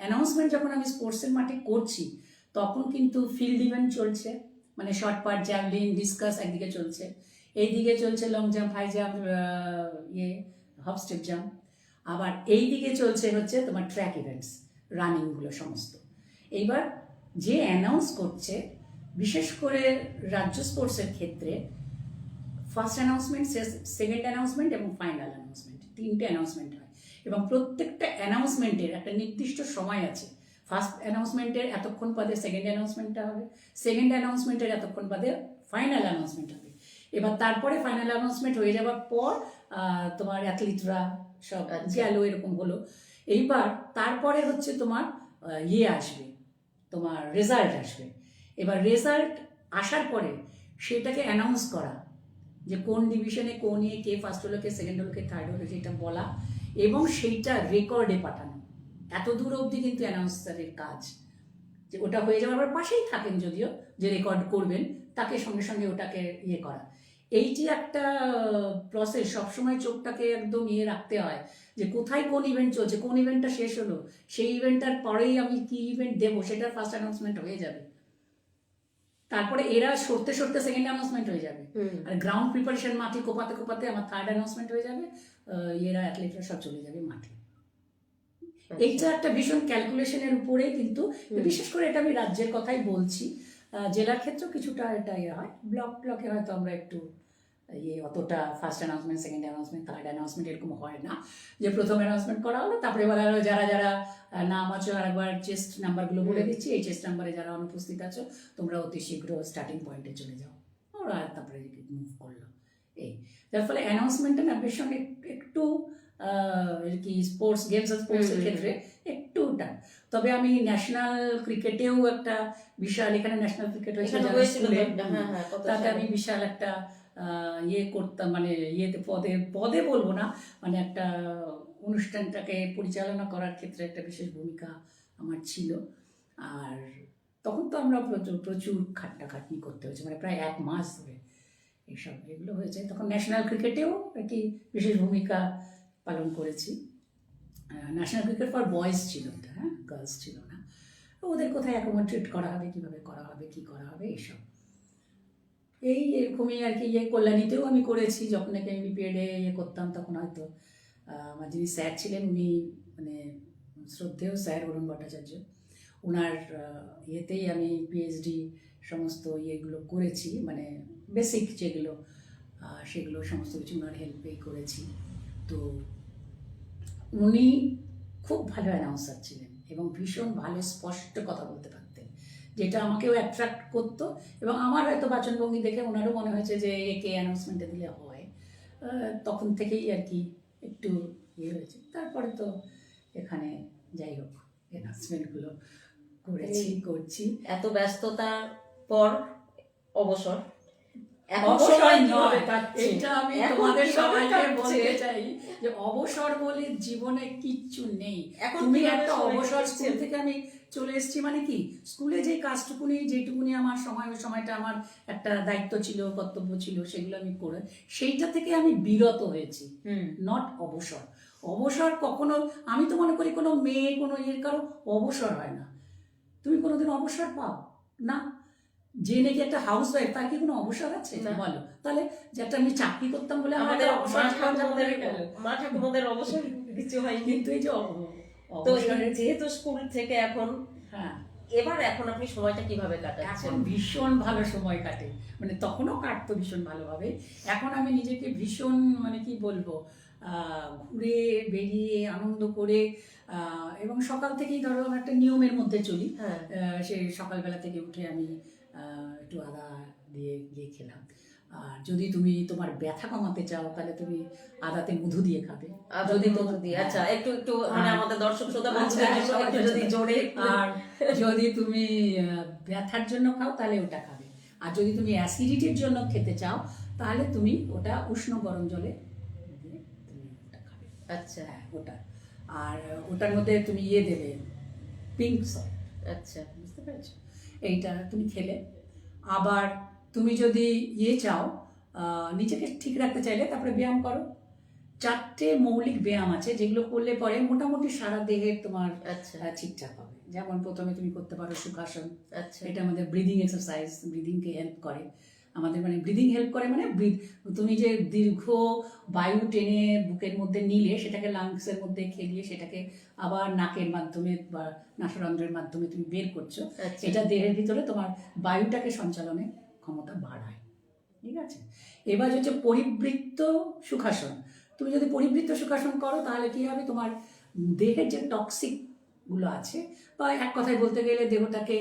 অ্যানাউন্সমেন্ট যখন আমি স্পোর্টসের মাঠে করছি তখন কিন্তু ফিল্ড ইভেন্ট চলছে, মানে শর্ট পাট, জ্যাভলিন, ডিসকাস একদিকে চলছে, এইদিকে চলছে long jump, high jump, hop step jump, আবার এইদিকে চলছে হচ্ছে তোমার ট্র্যাক ইভেন্টস, রানিংগুলো সমস্ত। এইবার যে অ্যানাউন্স করছে, বিশেষ করে রাজ্য স্পোর্টসের ক্ষেত্রে ফার্স্ট অ্যানাউন্সমেন্ট, সেকেন্ড অ্যানাউন্সমেন্ট এবং ফাইনাল অ্যানাউন্সমেন্ট, 3টে অ্যানাউন্সমেন্ট হয় এবং প্রত্যেকটা অ্যানাউন্সমেন্টের একটা নির্দিষ্ট সময় আছে। ফার্স্ট অ্যানাউন্সমেন্টের এতক্ষণ বাদে সেকেন্ড অ্যানাউন্সমেন্টটা হবে, সেকেন্ড অ্যানাউন্সমেন্টের এতক্ষণ বাদে ফাইনাল অ্যানাউন্সমেন্ট হবে। এবার তারপরে ফাইনাল অ্যানাউন্সমেন্ট হয়ে যাওয়ার পর তোমার অ্যাথলিটরা সব গেল, এরকম হলো। এইবার তারপরে হচ্ছে তোমার আসবে, তোমার রেজাল্ট আসবে। এবার রেজাল্ট আসার পরে সেটাকে অ্যানাউন্স করা, যে কোন ডিভিশনে কোন কে ফার্স্ট হলো, কে সেকেন্ড হলো, কে থার্ড হলো, যেটা বলা, এবং সেইটা রেকর্ডে পাঠানো। এত দূর অবধি কিন্তু অ্যানাউন্সারের কাজ, যে ওটা হয়ে যাওয়ার পর পাশেই থাকেন যদিও, যে রেকর্ড করবেন তাকে সঙ্গে সঙ্গে ওটাকে করা। এই যে একটা প্রসেস, সবসময় চোখটাকে একদম রাখতে হয় যে কোথায় কোন ইভেন্ট চলছে, কোন ইভেন্টটা শেষ হলো, সেই ইভেন্টটার পরেই আমি কি ইভেন্ট দেবো সেটার ফার্স্ট অ্যানাউন্সমেন্ট হয়ে যাবে, তারপরে এরা সরতে সরতে সেকেন্ড অ্যানাউন্সমেন্ট হয়ে যাবে, আর গ্রাউন্ড প্রিপারেশন মাঠে কোপাতে কোপাতে আমার থার্ড অ্যানাউন্সমেন্ট হয়ে যাবে, এরা অ্যাথলেটরা সব চলে যাবে মাঠে। এইটা একটা ভীষণ ক্যালকুলেশনের উপরে, কিন্তু বিশেষ করে এটা আমি রাজ্যের কথাই বলছি, জেলার ক্ষেত্রেও কিছুটা এটা হয়, ব্লকে হয়তো আমরা একটু অতটা first announcement, second announcement, third announcement এরকম হয় না, যে প্রথম অ্যানাউন্সমেন্ট করা হলো তারপরে বলা হলো যারা যারা নাম আছো আরেকবার চেস্ট নাম্বারগুলো বলে দিচ্ছি, এই চেস্ট নাম্বারে যারা অনুপস্থিত আছো তোমরা অতি শীঘ্র স্টার্টিং পয়েন্টে চলে যাও, ওরা তারপরে মুভ করলো। এই যার ফলে অ্যানাউন্সমেন্টটা না ভীষণ একটু কি স্পোর্টস গেমস আর স্পোর্টসের ক্ষেত্রে একটু টান। তবে আমি ন্যাশনাল ক্রিকেটেও একটা বিশাল, এখানে ন্যাশনাল ক্রিকেট হয়েছিল তাতে আমি বিশাল একটা করতাম, মানে পদে পদে বলবো না, মানে একটা অনুষ্ঠানটাকে পরিচালনা করার ক্ষেত্রে একটা বিশেষ ভূমিকা আমার ছিল। আর তখন তো আমরা প্রচুর খাটনি করতে হয়েছে, মানে প্রায় 1 মাস ধরে এগুলো হয়েছে। তখন ন্যাশনাল ক্রিকেটেও একটি বিশেষ ভূমিকা পালন করেছি। ন্যাশনাল ক্রিকেট ফর বয়েজ ছিল এটা, হ্যাঁ, গার্লস ছিল না। ওদের কোথায় অ্যাকোমোডেট করা হবে, কীভাবে করা হবে, কী করা হবে, এইসব এরকমই আর কি। কল্যাণীতেও আমি করেছি, যখন নাকি আমি বিপিএডে করতাম তখন হয়তো আমার যিনি স্যার ছিলেন উনি মানে শ্রদ্ধেয় স্যার অরুণ ভট্টাচার্য, ওনার ইয়েতেই আমি পিএইচডি সমস্ত ইয়েগুলো করেছি, মানে বেসিক যেগুলো সেগুলো সমস্ত কিছু ওনার হেল্পেই করেছি। তো উনি খুব ভালো অ্যানাউন্সার ছিলেন এবং ভীষণ ভালো স্পষ্ট কথা বলতে পারতেন, যেটা আমাকেও অ্যাট্রাক্ট করতো। এবং আমার হয়তো বাচনভঙ্গি দেখে ওনারও মনে হয়েছে যে একে অ্যানাউন্সমেন্টে দিলে হয়, তখন থেকেই আর কি একটু হয়েছে। তারপরে তো এখানে যাই হোক অ্যানাউন্সমেন্টগুলো করছি। এত ব্যস্ততার পর অবসর, এটা আমি তোমাদের সবাইকে বলতে চাই যে অবসর বলে জীবনে কিচ্ছু নেই। তুমি একটা অবসর, স্কুল থেকে আমি চলে এসেছি, মানে কি স্কুলে যে কাজটুকুনি যেটুকুনি আমার সময়, ওই সময়টা আমার একটা দায়িত্ব ছিল, কর্তব্য ছিল, সেগুলো আমি করে সেইটা থেকে আমি বিরত হয়েছি, নট অবসর। অবসর কখনো, আমি তো মনে করি কোনো মেয়ে কোনো কারো অবসর হয় না। তুমি কোনোদিন অবসর পাও না? যে নাকি একটা হাউস ওয়াইফ, তার কি কোনো অবসর আছে বলো? তাহলে যেটা আমি চাকরি করতাম বলে আমাদের মা ঠাকুমাদের অবসর কিছু হয়, কিন্তু এই যে যেহেতু স্কুল থেকে এখন, হ্যাঁ, এখন আপনি সময়টা কিভাবে কাটাচ্ছেন? এখন ভীষণ ভালো সময় কাটে, মানে তখনও কাটতো ভীষণ ভালোভাবে। এখন আমি নিজেকে ভীষণ, মানে কি বলবো, ঘুরে বেরিয়ে আনন্দ করে, এবং সকাল থেকেই ধরো একটা নিয়মের মধ্যে চলি। সে সকালবেলা থেকে উঠে আমি একটু আদা দিয়ে গিয়ে খেলাম। আর যদি তুমি তোমার ব্যথা কমাতে চাও তাহলে তুমি আদাতে মধু দিয়ে খাবে, যদি মধু দিয়ে, আচ্ছা, একটু একটু মানে আমাদের দর্শক শ্রোতা বন্ধুদের জন্য একটু যদি জোরে। আর যদি তুমি ব্যথার জন্য খাও তাহলে ওটা খাবে, আর যদি তুমি অ্যাসিডিটির জন্য খেতে চাও তাহলে তুমি ওটা উষ্ণ গরম জলে দিয়ে তুমি ওটা খাবে। আচ্ছা, ওটা, আর ওটার মধ্যে তুমি দেবে পিঙ্ক সল্ট। আচ্ছা, বুঝতে পেরেছো? এইটা তুমি খেলে। আবার তুমি যদি চাও নিজেকে ঠিক রাখতে চাইলে তারপরে ব্যায়াম করো। 4টে মৌলিক ব্যায়াম আছে যেগুলো করলে পরে মোটামুটি সারা দেহের তোমার আচ্ছা ঠিকঠাক হবে। যেমন প্রথমে তুমি করতে পারো সুখাসন। আচ্ছা এটা আমাদের ব্রিদিং এক্সারসাইজ, ব্রিদিংকে হেল্প করে আমাদের, মানে ব্রিদিং হেল্প করে মানে তুমি যে দীর্ঘ বায়ু টেনে বুকের মধ্যে নিলে সেটাকে লাংসের মধ্যে খেলিয়ে সেটাকে আবার নাকের মাধ্যমে বা নাসারন্ধ্রের মাধ্যমে তুমি বের করছো, আচ্ছা এটা দেহের ভিতরে তোমার বায়ুটাকে সঞ্চালনের ক্ষমতা বাড়ায়। ঠিক আছে, এবার হচ্ছে পরিবৃত্ত সুখাসন। তুমি যদি পরিবৃত্ত সুখাসন করো তাহলে কি হবে, তোমার দেহের যে টক্সিক গুলো আছে বা এক কথায় বলতে গেলে দেহটাকে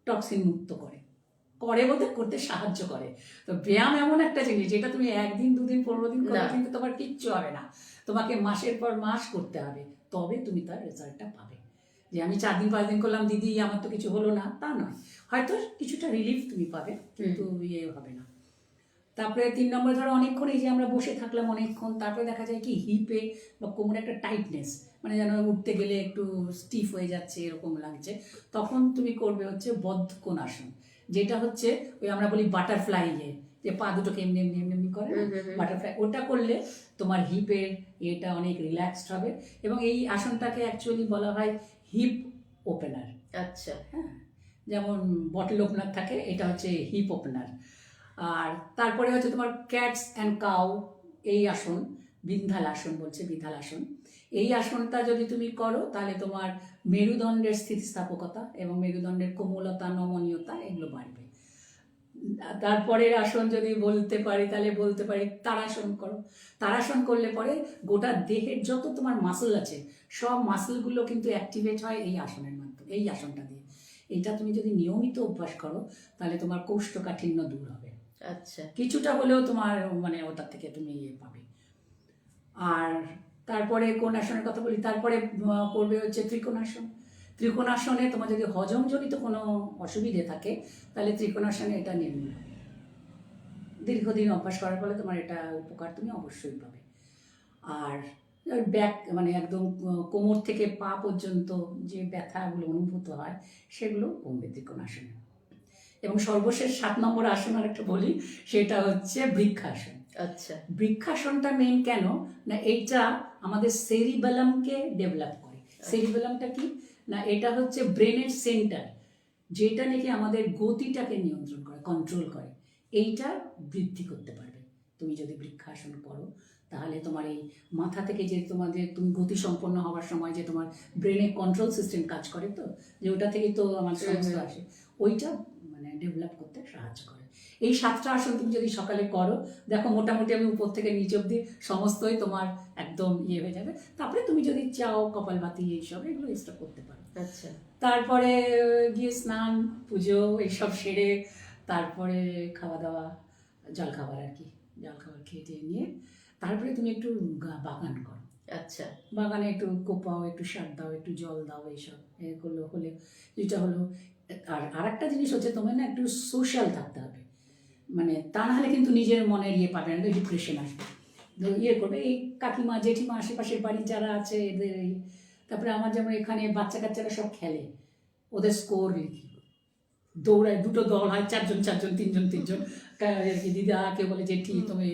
টক্সিন মুক্ত করে বলতে করতে সাহায্য করে। তো ব্যায়াম এমন একটা জিনিস যেটা তুমি 1 দিন 2 দিন 15 দিন করলে কিন্তু তোমার কিচ্ছু হবে না, তোমাকে মাসের পর মাস করতে হবে, তবে তুমি তার রেজাল্টটা পাবে। যে আমি 4 দিন 5 দিন করলাম দিদি আমার তো কিছু হলো না, তা নয়, হয়তো কিছুটা রিলিফ তুমি পাবে কিন্তু হবে না। তারপরে 3 নম্বরে ধরো অনেকক্ষণ এই যে আমরা বসে থাকলাম অনেকক্ষণ, তারপরে দেখা যায় কি হিপে বা কোমরে একটা টাইটনেস, মানে যেন উঠতে গেলে একটু স্টিফ হয়ে যাচ্ছে এরকম লাগছে, তখন তুমি করবে হচ্ছে বদ্ধকোণাসন, যেটা হচ্ছে ওই আমরা বলি বাটারফ্লাই, যে পা দুটোকে এমনি এমনি এমনি এমনি করে বাটারফ্লাই, ওটা করলে তোমার হিপের এটা অনেক রিল্যাক্সড হবে। এবং এই আসনটাকে অ্যাকচুয়ালি বলা হয় হিপ ওপেনার। আচ্ছা হ্যাঁ, যেমন বটল ওপেনার থাকে, এটা হচ্ছে হিপ ওপেনার। আর তারপরে হচ্ছে তোমার ক্যাটস অ্যান্ড কাউ, এই আসন বিন্ধ্যালাসন বলছে, বিন্ধ্যালাসন। এই আসনটা যদি তুমি করো তাহলে তোমার মেরুদণ্ডের স্থিতিস্থাপকতা এবং মেরুদণ্ডের কোমলতা নমনীয়তা এগুলো বাড়বে। তারপরের আসন যদি বলতে পারি তাহলে বলতে পারি তারাসন করো। তারাসন করলে পরে গোটা দেহের যত তোমার মাসল আছে সব মাসলগুলো কিন্তু অ্যাক্টিভেট হয় এই আসনের মাধ্যমে, এই আসনটা দিয়ে। এইটা তুমি যদি নিয়মিত অভ্যাস করো তাহলে তোমার কোষ্ঠকাঠিন্য দূর হবে, আচ্ছা কিছুটা হলেও তোমার মানে ওটার থেকে তুমি পাবে। আর তারপরে কোন আসনের কথা বলি, তারপরে করবে হচ্ছে ত্রিকোণাসন। ত্রিকোণাসনে তোমার যদি হজমজনিত কোনো অসুবিধে থাকে তাহলে ত্রিকোণাসনে এটা নির্মূল হবে। দীর্ঘদিন অভ্যাস করার ফলে তোমার এটা উপকার তুমি অবশ্যই পাবে। আর ব্যাক মানে একদম কোমর থেকে পা পর্যন্ত যে ব্যথাগুলো অনুভূত হয় সেগুলো কমবে ত্রিকোণাসনে। এবং সর্বশেষ 7 নম্বর আসন আর একটা বলি, সেটা হচ্ছে বৃক্ষাসন। আচ্ছা বৃক্ষাসনটা মেন কেন না, এইটা আমাদের সেরিবেলামকে ডেভেলপ করে। সেরিবেলামটা কি না, এটা হচ্ছে ব্রেনের সেন্টার, যেটা নাকি আমাদের গতিটাকে নিয়ন্ত্রণ করে, কন্ট্রোল করে, এইটা বৃদ্ধি করতে পারবে তুমি যদি বৃক্ষাসন করো। তাহলে তোমার এই মাথা থেকে যে তোমাদের তুমি গতি সম্পন্ন হওয়ার সময় যে তোমার ব্রেনে কন্ট্রোল সিস্টেম কাজ করে, তো যে ওটা থেকে তো আমার সমস্ত আসে, ওইটা মানে ডেভেলপ করতে সাহায্য করে। এই 7টা আসন তুমি যদি সকালে করো, দেখো মোটামুটি আমি উপর থেকে নিচ অব্দি সমস্তই তোমার একদম হয়ে যাবে। তারপরে তুমি যদি চাও কপালভাতি এইসব এগুলো এক্সট্রা করতে পারো। আচ্ছা তারপরে গিয়ে স্নান পুজো এইসব সেরে তারপরে খাওয়া দাওয়া, জলখাবার আর কি, জলখাবার খেয়ে নিয়ে তারপরে তুমি একটু বাগান করো। আচ্ছা বাগানে একটু কোপাও, একটু সার দাও, একটু জল দাও, এইসব এগুলো হলে যেটা হলো। আর একটা জিনিস হচ্ছে তোমার না একটু সোশ্যাল থাকতে হবে, মানে তা নাহলে কিন্তু নিজের মনের পাবে না, ডিপ্রেশন আসবে। করবে এই কাকিমা জেঠিমা আশেপাশের বাড়ির যারা আছে এদের তারপরে আমার যেমন এখানে বাচ্চা কাচ্চারা সব খেলে, ওদের স্কোর লিখি, দৌড়ায়, 2টো দল হয়, 4জন 4জন 3জন 3জন, দিদা কেউ বলে জেঠি তুমি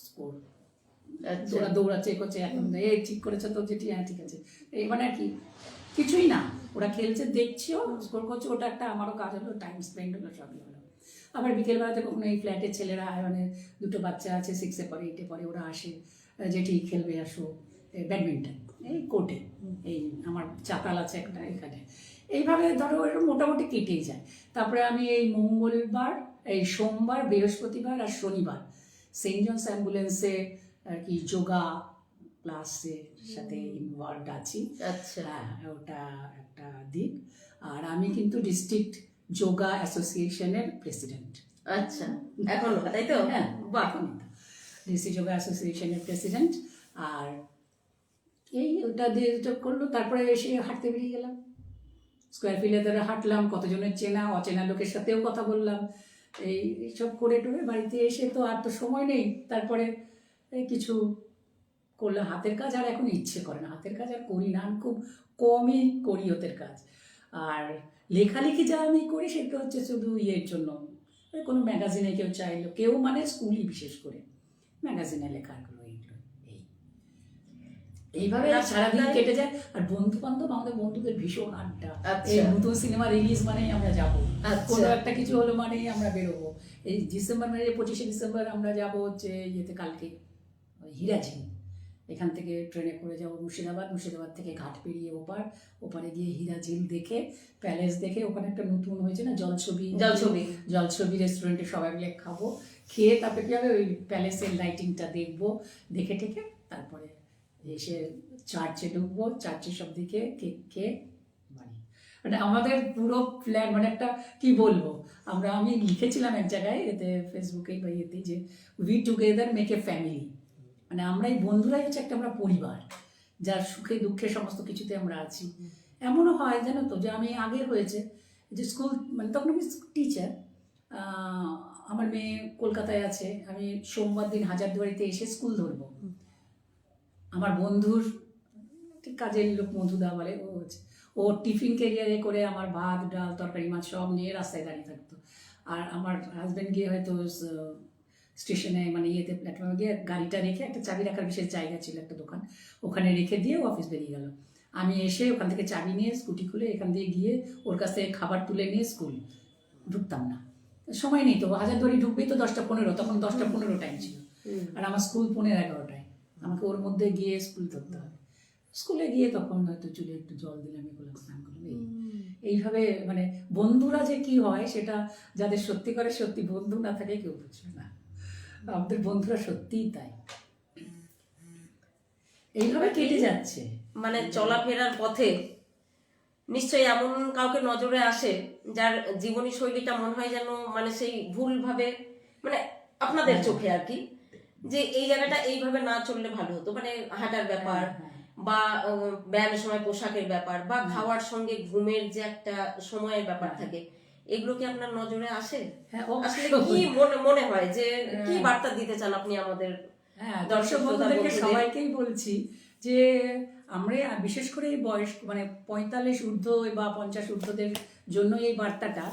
স্কোর, ওরা দৌড়াচ্ছে করছে, এখন এই ঠিক করেছে তো জেঠি, হ্যাঁ ঠিক আছে, এই মানে আর কি কিছুই না, ওরা খেলছে দেখছিও স্কোর করছে, ওটা একটা আমারও কাজ হলো, টাইম স্পেন্ড হলো, সবই হলো। আবার বিকেলবেলাতে কখনো এই ফ্ল্যাটের ছেলেরা মানে 2টো বাচ্চা আছে, 6-এ পড়ে 8-এ পড়ে, ওরা আসে, যেটি খেলবে আসো ব্যাডমিন্টন এই কোর্টে, এই আমার চাতাল আছে একটা এখানে, এইভাবে ধরো এরকম মোটামুটি কেটেই যায়। তারপরে আমি এই মঙ্গলবার, এই সোমবার, বৃহস্পতিবার আর শনিবার সেন্ট জনস অ্যাম্বুলেন্সে আর কি যোগা ক্লাসের সাথে ইনভলভড আছি। আচ্ছা হ্যাঁ, ওটা একটা দিক। আর আমি কিন্তু ডিস্ট্রিক্ট যোগা অ্যাসোসিয়েশনের প্রেসিডেন্ট। আচ্ছা এখনো তাই তো? হ্যাঁ, বাহ, ডিস্ট্রিক্ট যোগা অ্যাসোসিয়েশনের প্রেসিডেন্ট। আর এই ওটা দিয়ে করলো, তারপরে এসে হাঁটতে বেরিয়ে গেলাম, স্কোয়ার ফিল্ডে ধরে হাঁটলাম, কতজনের চেনা অচেনা লোকের সাথেও কথা বললাম, এইসব করে টোরে বাড়িতে এসে তো আর তো সময় নেই, তারপরে কিছু করলাম হাতের কাজ, আর এখন ইচ্ছে করে না, হাতের কাজ আর করি না, আমি খুব কমই করি হাতের কাজ। আর লেখালেখি যা আমি করি সেটা হচ্ছে শুধু ইয়ের জন্য, ওই কোনো ম্যাগাজিনে কেউ চাইলো, কেউ মানে স্কুলই বিশেষ করে ম্যাগাজিনে লেখাগুলো এইগুলো এই এইভাবে সারাদিন কেটে যায়। আর বন্ধু বান্ধব, আমাদের বন্ধুদের ভীষণ আড্ডা। এই নতুন সিনেমা রিলিজ মানেই আমরা যাবো, কোনো একটা কিছু হলো মানেই আমরা বেরোবো। এই ডিসেম্বর মানে 25শে ডিসেম্বর আমরা যাবো হচ্ছে ইয়েতে কালকে হিরাঝিল, এখান থেকে ট্রেনে করে যাবো মুর্শিদাবাদ, মুর্শিদাবাদ থেকে ঘাট পেরিয়ে ওপারে গিয়ে হিরাঝিল দেখে, প্যালেস দেখে, ওখানে একটা নতুন হয়েছে না জলছবি রেস্টুরেন্টে সবাই মিলে খাবো, খেয়ে তারপরে কি হবে ওই প্যালেসের লাইটিংটা দেখবো, দেখে টেকে তারপরে এসে চার্চে ঢুকবো, চার্চে সব দিকে কেক খেয়ে বাড়ি। মানে আমাদের পুরো প্ল্যান, মানে একটা কি বলবো, আমি লিখেছিলাম এক জায়গায় এতে ফেসবুকে বা ইয়েতে যে we together make a family, মানে আমরা এই বন্ধুরাই হচ্ছে একটা আমরা পরিবার, যার সুখে দুঃখে সমস্ত কিছুতে আমরা আছি। এমনও হয় জানো তো যে আমি আগে হয়েছে যে স্কুল, মানে তখন আমি টিচার, আমার মেয়ে কলকাতায় আছে, আমি সোমবার দিন হাজারদুয়ারিতে এসে স্কুল ধরবো, আমার বন্ধুর কাজের লোক মধুদা বলে, ও টিফিন ক্যারিয়ারে করে আমার ভাত ডাল তরকারি মাছ সব নিয়ে রাস্তায় দাঁড়িয়ে থাকতো, আর আমার হাজব্যান্ড গিয়ে হয়তো স্টেশনে মানে ইয়েতে প্ল্যাটফর্মে গিয়ে গাড়িটা রেখে, একটা চাবি রাখার বিশেষ জায়গা ছিল একটা দোকান, ওখানে রেখে দিয়ে ও অফিস বেরিয়ে গেল। আমি এসে ওখান থেকে চাবি নিয়ে স্কুটি খুলে এখান দিয়ে গিয়ে ওর কাছ থেকে খাবার তুলে নিয়ে স্কুল ঢুকতাম না, সময় নেই তো, হাজারদুয়ারি ঢুকবেই তো 10টা 15, তখন 10টা 15 টাইম ছিল, আর আমার স্কুল 11:30টায়, আমাকে ওর মধ্যে গিয়ে স্কুল ধরতে হবে। স্কুলে গিয়ে তখন হয়তো চুলে একটু জল দিলাম, এগুলো স্নান করলাম, এইভাবে মানে বন্ধুরা যে কি হয় সেটা যাদের সত্যি করে সত্যি বন্ধু না থাকে কেউ বুঝবে না, আমাদের বন্ধুরা সত্যিই তাই, এইভাবে কেটে যাচ্ছে। মানে চলাফেরার পথে নিশ্চয়ই এমন কাউকে নজরে আসে যার জীবনী শৈলীটা মনে হয় যেন মানে সেই ভুলভাবে, মানে আপনাদের চোখে আর কি, যে এই জায়গাটা এইভাবে না চললে ভালো হতো, মানে হাঁটার ব্যাপার বা ব্যায়ামের সময় পোশাকের ব্যাপার বা খাওয়ার সঙ্গে ঘুমের যে একটা সময়ের ব্যাপার থাকে, এগুলো কি আপনার নজরে আসে? আসলে কি মনে হয় যে কি বার্তা দিতে চান আপনি আমাদের দর্শক বন্ধুদেরকে? সবাইকেই বলছি যে আমরা বিশেষ করে এই বয়স মানে 45 ঊর্ধ্ব বা 50 ঊর্ধ্বদের জন্য এই বার্তাটা,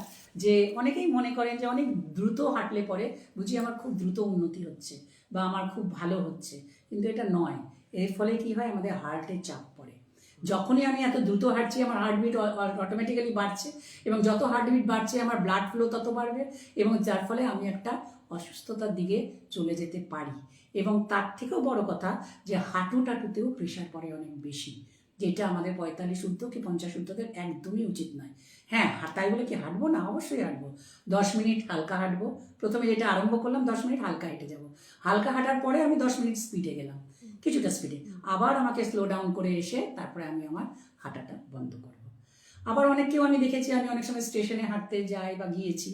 যে অনেকেই মনে করেন যে অনেক দ্রুত হাঁটলে পরে বুঝি আমার খুব দ্রুত উন্নতি হচ্ছে বা আমার খুব ভালো হচ্ছে, কিন্তু এটা নয়। এর ফলে কি হয়, আমাদের হার্টের চাপ পড়ে। যখনই আমি এত দ্রুত হাঁটছি আমার হার্টবিট অটোমেটিক্যালি বাড়ছে, এবং যত হার্টবিট বাড়ছে আমার ব্লাড ফ্লো তত বাড়বে, এবং যার ফলে আমি একটা অসুস্থতার দিকে চলে যেতে পারি। এবং তার থেকেও বড় কথা যে হাঁটুটাটুতেও প্রেশার পড়ে অনেক বেশি, যেটা আমাদের 45 ঊর্ধ্ব কি 50 ঊর্ধ্বদের একদমই উচিত নয়। হ্যাঁ, হাঁটাই বলে কি হাঁটবো না? অবশ্যই হাঁটবো, 10 মিনিট হালকা হাঁটবো। প্রথমে যেটা আরম্ভ করলাম 10 মিনিট হালকা হেঁটে যাবো, হালকা হাঁটার পরে আমি 10 মিনিট স্পিডে গেলাম, কিছুটা স্পিডে, আবার আমাকে স্লো ডাউন করে এসে তারপরে আমি আমার হাঁটাটা বন্ধ করবো। আবার অনেককেও আমি দেখেছি, আমি অনেক সময় স্টেশনে হাঁটতে যাই বা গিয়েছি,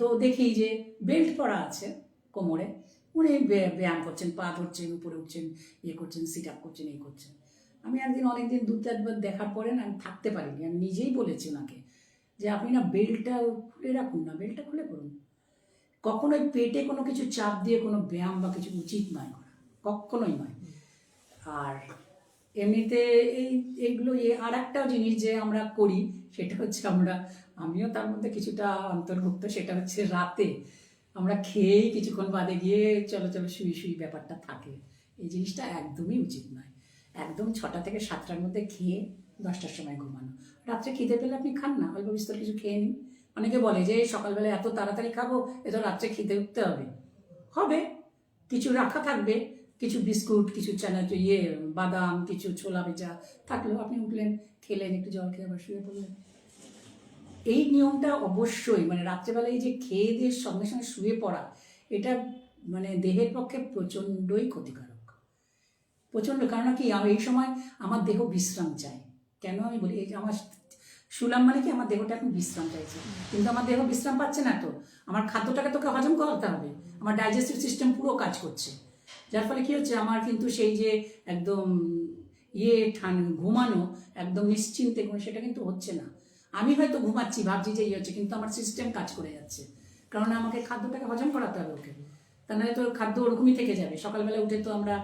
তো দেখি যে বেল্ট পরা আছে কোমরে, উনি ব্যায়াম করছেন, পা ধরছেন, উপরে উঠছেন, ইয়ে করছেন, সিট আপ করছেন, এই করছেন। আমি একদিন অনেকদিন 2-4বার দেখার পরে না আমি থাকতে পারিনি, আমি নিজেই বলেছি ওনাকে যে আপনি না বেল্টটা খুলে রাখুন না, বেল্টটা খুলে করুন। কখনোই পেটে কোনো কিছু চাপ দিয়ে কোনো ব্যায়াম বা কিছু উচিত নয় করা, কখনোই নয়। আর এমনিতে এইগুলো আর একটা জিনিস যে আমরা করি সেটা হচ্ছে আমিও তার মধ্যে কিছুটা অন্তর্ভুক্ত, সেটা হচ্ছে রাতে আমরা খেয়েই কিছুক্ষণ বাদে গিয়ে চলো শুই ব্যাপারটা থাকে। এই জিনিসটা একদমই উচিত নয়। একদম 6টা থেকে 7টার মধ্যে খেয়ে 10টার সময় ঘুমানো। রাত্রে খিদে পেলে আপনি খান না, অল্প বিস্তর কিছু খেয়ে নিন। অনেকে বলে যে সকালবেলা এত তাড়াতাড়ি খাবো, এ তো রাত্রে খেতে উঠতে হবে, কিছু রাখা থাকবে, কিছু বিস্কুট, কিছু বাদাম, কিছু ছোলা ভেজা থাকলেও আপনি উঠলেন, খেলেন, একটু জল খেয়ে আবার শুয়ে পড়লেন। এই নিয়মটা অবশ্যই, মানে রাত্রেবেলায় যে খেয়ে দিয়ে সঙ্গে সঙ্গে শুয়ে পড়া, এটা মানে দেহের পক্ষে প্রচণ্ডই ক্ষতিকারক, প্রচণ্ড। কারণ কি এই সময় আমার দেহ বিশ্রাম চায়। কেন আমি বলি, এই যে আমার শুলাম মানে কি আমার দেহটা এখন বিশ্রাম চাইছে, কিন্তু আমার দেহ বিশ্রাম পাচ্ছে না, তো আমার খাদ্যটাকে তোকে হজম করতে হবে, আমার ডাইজেস্টিভ সিস্টেম পুরো কাজ করছে, যার ফলে কি হচ্ছে আমার কিন্তু সেই যে একদম ঘুমানো একদম নিশ্চিন্তে সেটা কিন্তু হচ্ছে না। আমি হয়তো ঘুমাচ্ছি, ভাবছি যে হচ্ছে, কিন্তু আমার সিস্টেম কাজ করে যাচ্ছে, কারণ আমাকে খাদ্যটাকে হজম করাতে হবে ওকে। তা নাহলে তো খাদ্য ওরকমই থেকে যাবে। সকালবেলা উঠে তো আমরা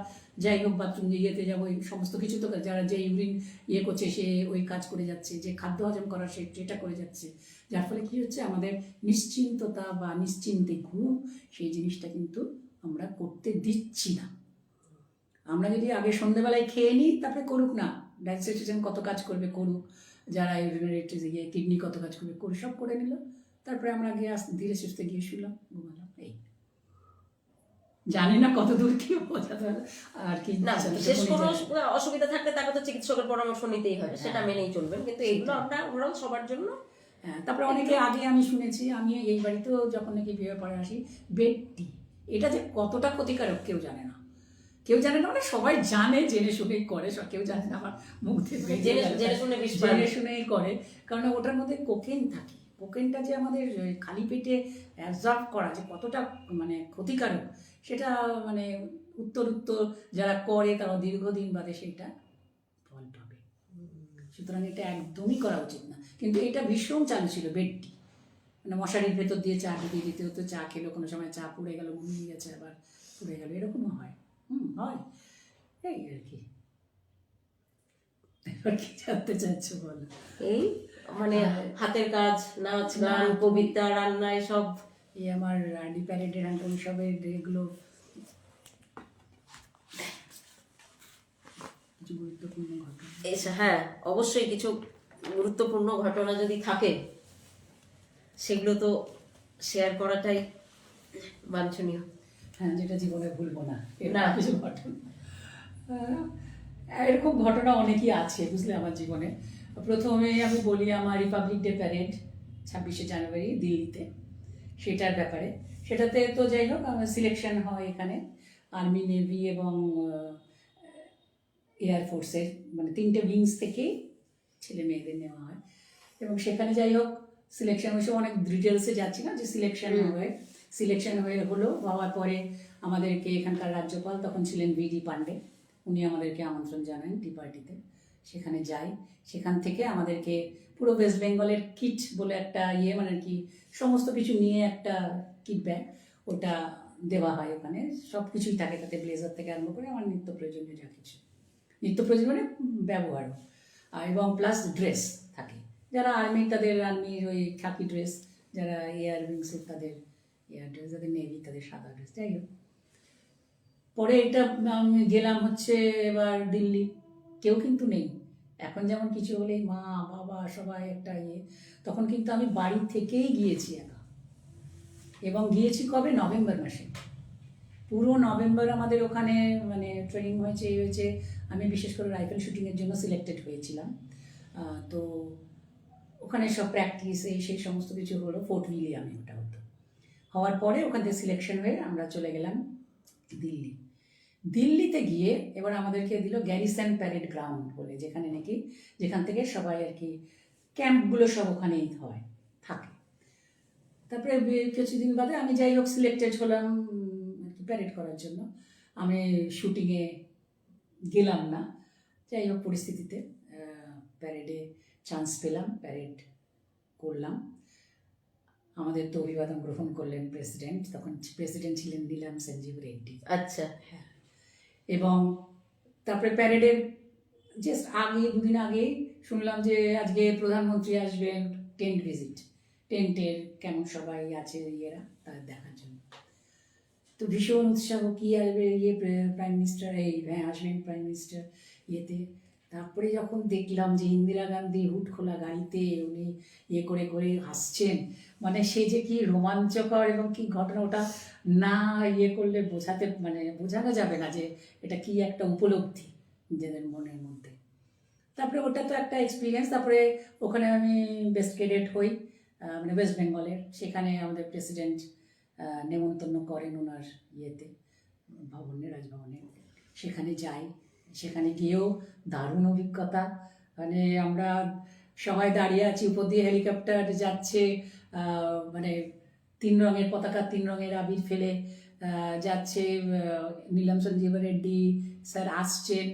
যাই হোক বাথরুম ইয়েতে যাবো, এই সমস্ত কিছু তো যারা যে ইউরিন ইয়ে করছে সে ওই কাজ করে যাচ্ছে, যে খাদ্য হজম করা সে সেটা করে যাচ্ছে, যার ফলে কি হচ্ছে আমাদের নিশ্চিন্ততা বা নিশ্চিন্তে ঘুম সেই জিনিসটা কিন্তু আমরা করতে দিচ্ছি না। আমরা যদি আগে সন্ধ্যেবেলায় খেয়ে নিই, তারপরে করুক না, ডায়াবেটিস সিস্টেম কত কাজ করবে করুক, যারা ইউরিনারি গিয়ে কিডনি কত কাজ করবে করে সব করে নিল, তারপরে আমরা গিয়ে ধীরে সুস্থে গিয়ে শুলাম, ঘুমালাম। এই জানি না কত দূর কি বোঝাতে হবে আর কি না, বিশেষ কোনো অসুবিধা থাকলে তাকে তো চিকিৎসকের পরামর্শ নিতেই হবে, সেটা মেনেই চলবেন, কিন্তু এইগুলো আমরা ওভারঅল সবার জন্য। হ্যাঁ, তারপরে অনেকে আগে আমি শুনেছি, আমি এই বাড়িতেও যখন নাকি বিয়ে পরে আসি, বেড টি এটা যে কতটা ক্ষতিকারক কেউ জানে না, কেউ জানে না, মানে সবাই জানে, জেনে শুনেই করে, কেউ জানে না, আমার মুখ থেকে জেনে শুনেই করে, কারণ ওটার মধ্যে কোকেন থাকে। কোকেনটা যে আমাদের খালি পেটে অ্যাবজর্ব করা যে কতটা মানে ক্ষতিকারক, সেটা মানে উত্তর যারা করে তারা দীর্ঘদিন বাদে সেইটা ফল পাবে। সুতরাং এটা একদমই করা উচিত না, কিন্তু এটা ভীষণ চালু ছিল বেডটি, মানে মশারির ভেতর দিয়ে চা ঢুকিয়ে দিতে হতো, চা খেলো, কোনো সময় চা পুড়ে গেল, ঘুমিয়ে গেছে, আবার পুড়ে গেল, এরকমও হয়। হয় এই আর কি। এবার কি জানতে চাচ্ছ বলো? এই মানে হাতের কাজ, নাচ গান, কবিতা, রান্না, এসব এই আমার রাডি প্যারেডের হ্যান্ডন সবের এগুলো কিছু গুরুত্বপূর্ণ ঘটনা। হ্যাঁ, অবশ্যই কিছু গুরুত্বপূর্ণ ঘটনা যদি থাকে সেগুলো তো শেয়ার করাটাই বাঞ্ছনীয়। হ্যাঁ, যেটা জীবনে ভুলবো না, এটা কিছু ঘটনা। এরকম ঘটনা অনেকই আছে বুঝলে আমার জীবনে। প্রথমে আমি বলি আমার রিপাবলিক ডে প্যারেড 26শে জানুয়ারি দিল্লিতে, সেটার ব্যাপারে। সেটাতে তো যাই হোক আমার সিলেকশন হয় এখানে আর্মি, নেভি এবং এয়ারফোর্সের, মানে 3টে উইংস থেকেই ছেলে মেয়েদের নেওয়া হয়, এবং সেখানে যাই হোক সিলেকশন হয়েছে। অনেক ডিটেলসে যাচ্ছি না, যে সিলেকশন হওয়ার পরে আমাদেরকে এখানকার রাজ্যপাল তখন ছিলেন VD পান্ডে, উনি আমাদেরকে আমন্ত্রণ জানান টি পার্টিতে। সেখানে যাই, সেখান থেকে আমাদেরকে পুরো ওয়েস্ট বেঙ্গলের কিট বলে একটা মানে কি সমস্ত কিছু নিয়ে একটা কিট ব্যাগ, ওটা দেওয়া হয়। ওখানে সব কিছুই থাকে, তাতে ব্লেজার থেকে আরম্ভ করে আমার নিত্য প্রয়োজনীয় যা কিছু, নিত্য প্রয়োজন মানে ব্যবহার, এবং প্লাস ড্রেস থাকে। যারা আর্মি তাদের আর্মির ওই খাকি ড্রেস, যারা এয়ার উইংসের তাদের এয়ার ড্রেস, যাদের নেভি তাদের সাদা ড্রেস। যাই হোক, পরে এটা আমি গেলাম হচ্ছে এবার দিল্লি, কেউ কিন্তু নেই। এখন যেমন কিছু হলেই মা বাবা সবাই একটা তখন কিন্তু আমি বাড়ি থেকেই গিয়েছি একা, এবং গিয়েছি কবে, নভেম্বর মাসে। পুরো নভেম্বর আমাদের ওখানে মানে ট্রেনিং হয়েছে। আমি বিশেষ করে রাইফেল শুটিংয়ের জন্য সিলেক্টেড হয়েছিলাম, তো ওখানে সব প্র্যাকটিস সেই সমস্ত কিছু হলো। ফোর্ট উইলিয়ামে ওটা হতো। হওয়ার পরে ওখান থেকে সিলেকশন হয়ে আমরা চলে গেলাম দিল্লিতে গিয়ে এবার আমাদেরকে দিল গ্যারিসন প্যারেড গ্রাউন্ড বলে, যেখান থেকে সবাই আর কি ক্যাম্পগুলো সব ওখানেই থাকে। তারপরে কিছুদিন বাদে আমি যাই হোক সিলেক্টেড হলাম আর কি প্যারেড করার জন্য। আমি শুটিংয়ে গেলাম না, যাই হোক পরিস্থিতিতে প্যারেডে চান্স পেলাম, প্যারেড করলাম। আমাদের তো অভিবাদন গ্রহণ করলেন প্রেসিডেন্ট, তখন প্রেসিডেন্ট ছিলেন নীলাম সঞ্জীব রেড্ডি। আচ্ছা, হ্যাঁ। এবং তারপরে প্যারেডের জাস্ট দুদিন আগে শুনলাম যে আজকে প্রধানমন্ত্রী আসবেন টেন্টের কেমন সবাই আছে ইয়েরা তাদের দেখার জন্য। তো ভীষণ উৎসাহ, কি আসবে প্রাইম মিনিস্টার, আসবেন প্রাইম মিনিস্টার ইয়েতে। তারপরে যখন দেখলাম যে ইন্দিরা গান্ধী হুড খোলা গাড়িতে উনি করে হাসছেন, মানে সে যে কি রোমাঞ্চকর এবং কি ঘটনা, ওটা না করলে বোঝানো যাবে না যে এটা কি একটা উপলব্ধি নিজেদের মনের মধ্যে। তারপরে ওটা তো একটা এক্সপিরিয়েন্স। তারপরে ওখানে আমি বেস্ট ক্যাডেট হই, মানে ওয়েস্ট বেঙ্গলের। সেখানে আমাদের প্রেসিডেন্ট নেমন্তন্ন করেন ওনার রাজভবনে, সেখানে যাই। সেখানে গিয়েও দারুণ অভিজ্ঞতা, মানে আমরা সবাই দাঁড়িয়ে আছি, উপর দিয়ে হেলিকপ্টার যাচ্ছে, মানে 3 রঙের পতাকা, 3 রঙের আবির ফেলে যাচ্ছে। নীলাম সঞ্জীব রেড্ডি স্যার আসছেন,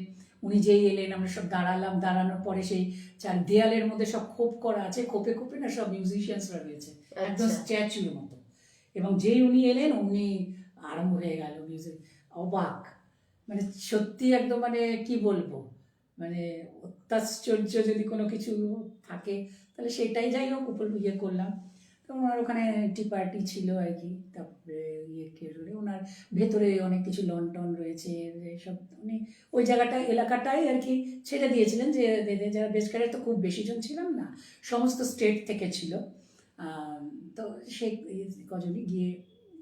উনি যেই এলেন আমরা সব দাঁড়ালাম। দাঁড়ানোর পরে সেই চার দেয়ালের মধ্যে সব খোপ করা আছে, খোপে না সব মিউজিশিয়ানসরা রয়েছে, একদম স্ট্যাচুর মতো। এবং যেই উনি এলেন, উনি আরম্ভ হয়ে গেল মিউজিক, অবাক, মানে সত্যি একদম, মানে কি বলবো, মানে অত্যাশ্চর্য যদি কোনো কিছু থাকে তাহলে সেটাই। যাই হোক ইয়ে করলাম। তো ওনার ওখানে টি পার্টি ছিল আর কি, তারপরে ইয়ে করে ওনার ভেতরে অনেক কিছু লন টন রয়েছে সব, উনি ওই জায়গাটা এলাকাটাই আর কি ছেড়ে দিয়েছিলেন, যে যারা বেসকারে তো খুব বেশি জন ছিলাম না, সমস্ত স্টেট থেকে ছিল। তো সে কজনই গিয়ে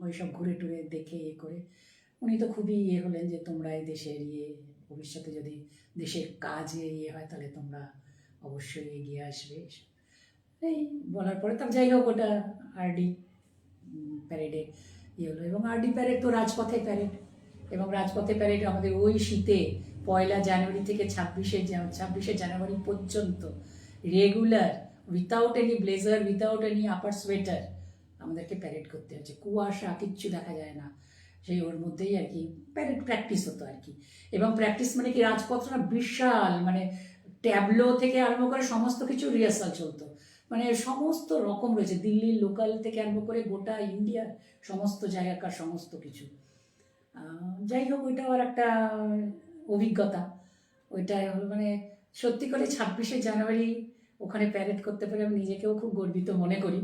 ওই সব ঘুরে টুরে দেখে ইয়ে করে উনি তো খুবই ইয়ে হলেন যে তোমরা এই দেশের ইয়ে, ভবিষ্যতে যদি দেশের কাজে ইয়ে হয় তাহলে তোমরা অবশ্যই এগিয়ে আসবে। এই বলার পরে তার যাই হোক ওটা আরডি প্যারেডে ইয়ে হলো, এবং আরডি প্যারেড তো রাজপথে প্যারেড, এবং রাজপথে প্যারেড আমাদের ওই শীতে 1 জানুয়ারি থেকে 26শে জানুয়ারি পর্যন্ত regular, without any blazer, without any upper sweater আমাদেরকে প্যারেড করতে হচ্ছে। কুয়াশা, কিচ্ছু দেখা যায় না, সেই ওর মধ্যেই আর কি প্যারেড প্র্যাকটিস হতো আর কি। এবং প্র্যাকটিস মানে কি, রাজপথটা বিশাল, মানে ট্যাবলো থেকে আরম্ভ করে সমস্ত কিছু রিহার্সাল চলতো, মানে সমস্ত রকম রয়েছে, দিল্লির লোকাল থেকে আরম্ভ করে গোটা ইন্ডিয়ার সমস্ত জায়গাকার সমস্ত কিছু। যাই হোক ওইটা আর একটা অভিজ্ঞতা, ওইটা মানে সত্যি করে 26শে জানুয়ারি ওখানে প্যারেড করতে পেরে আমি নিজেকেও খুব গর্বিত মনে করি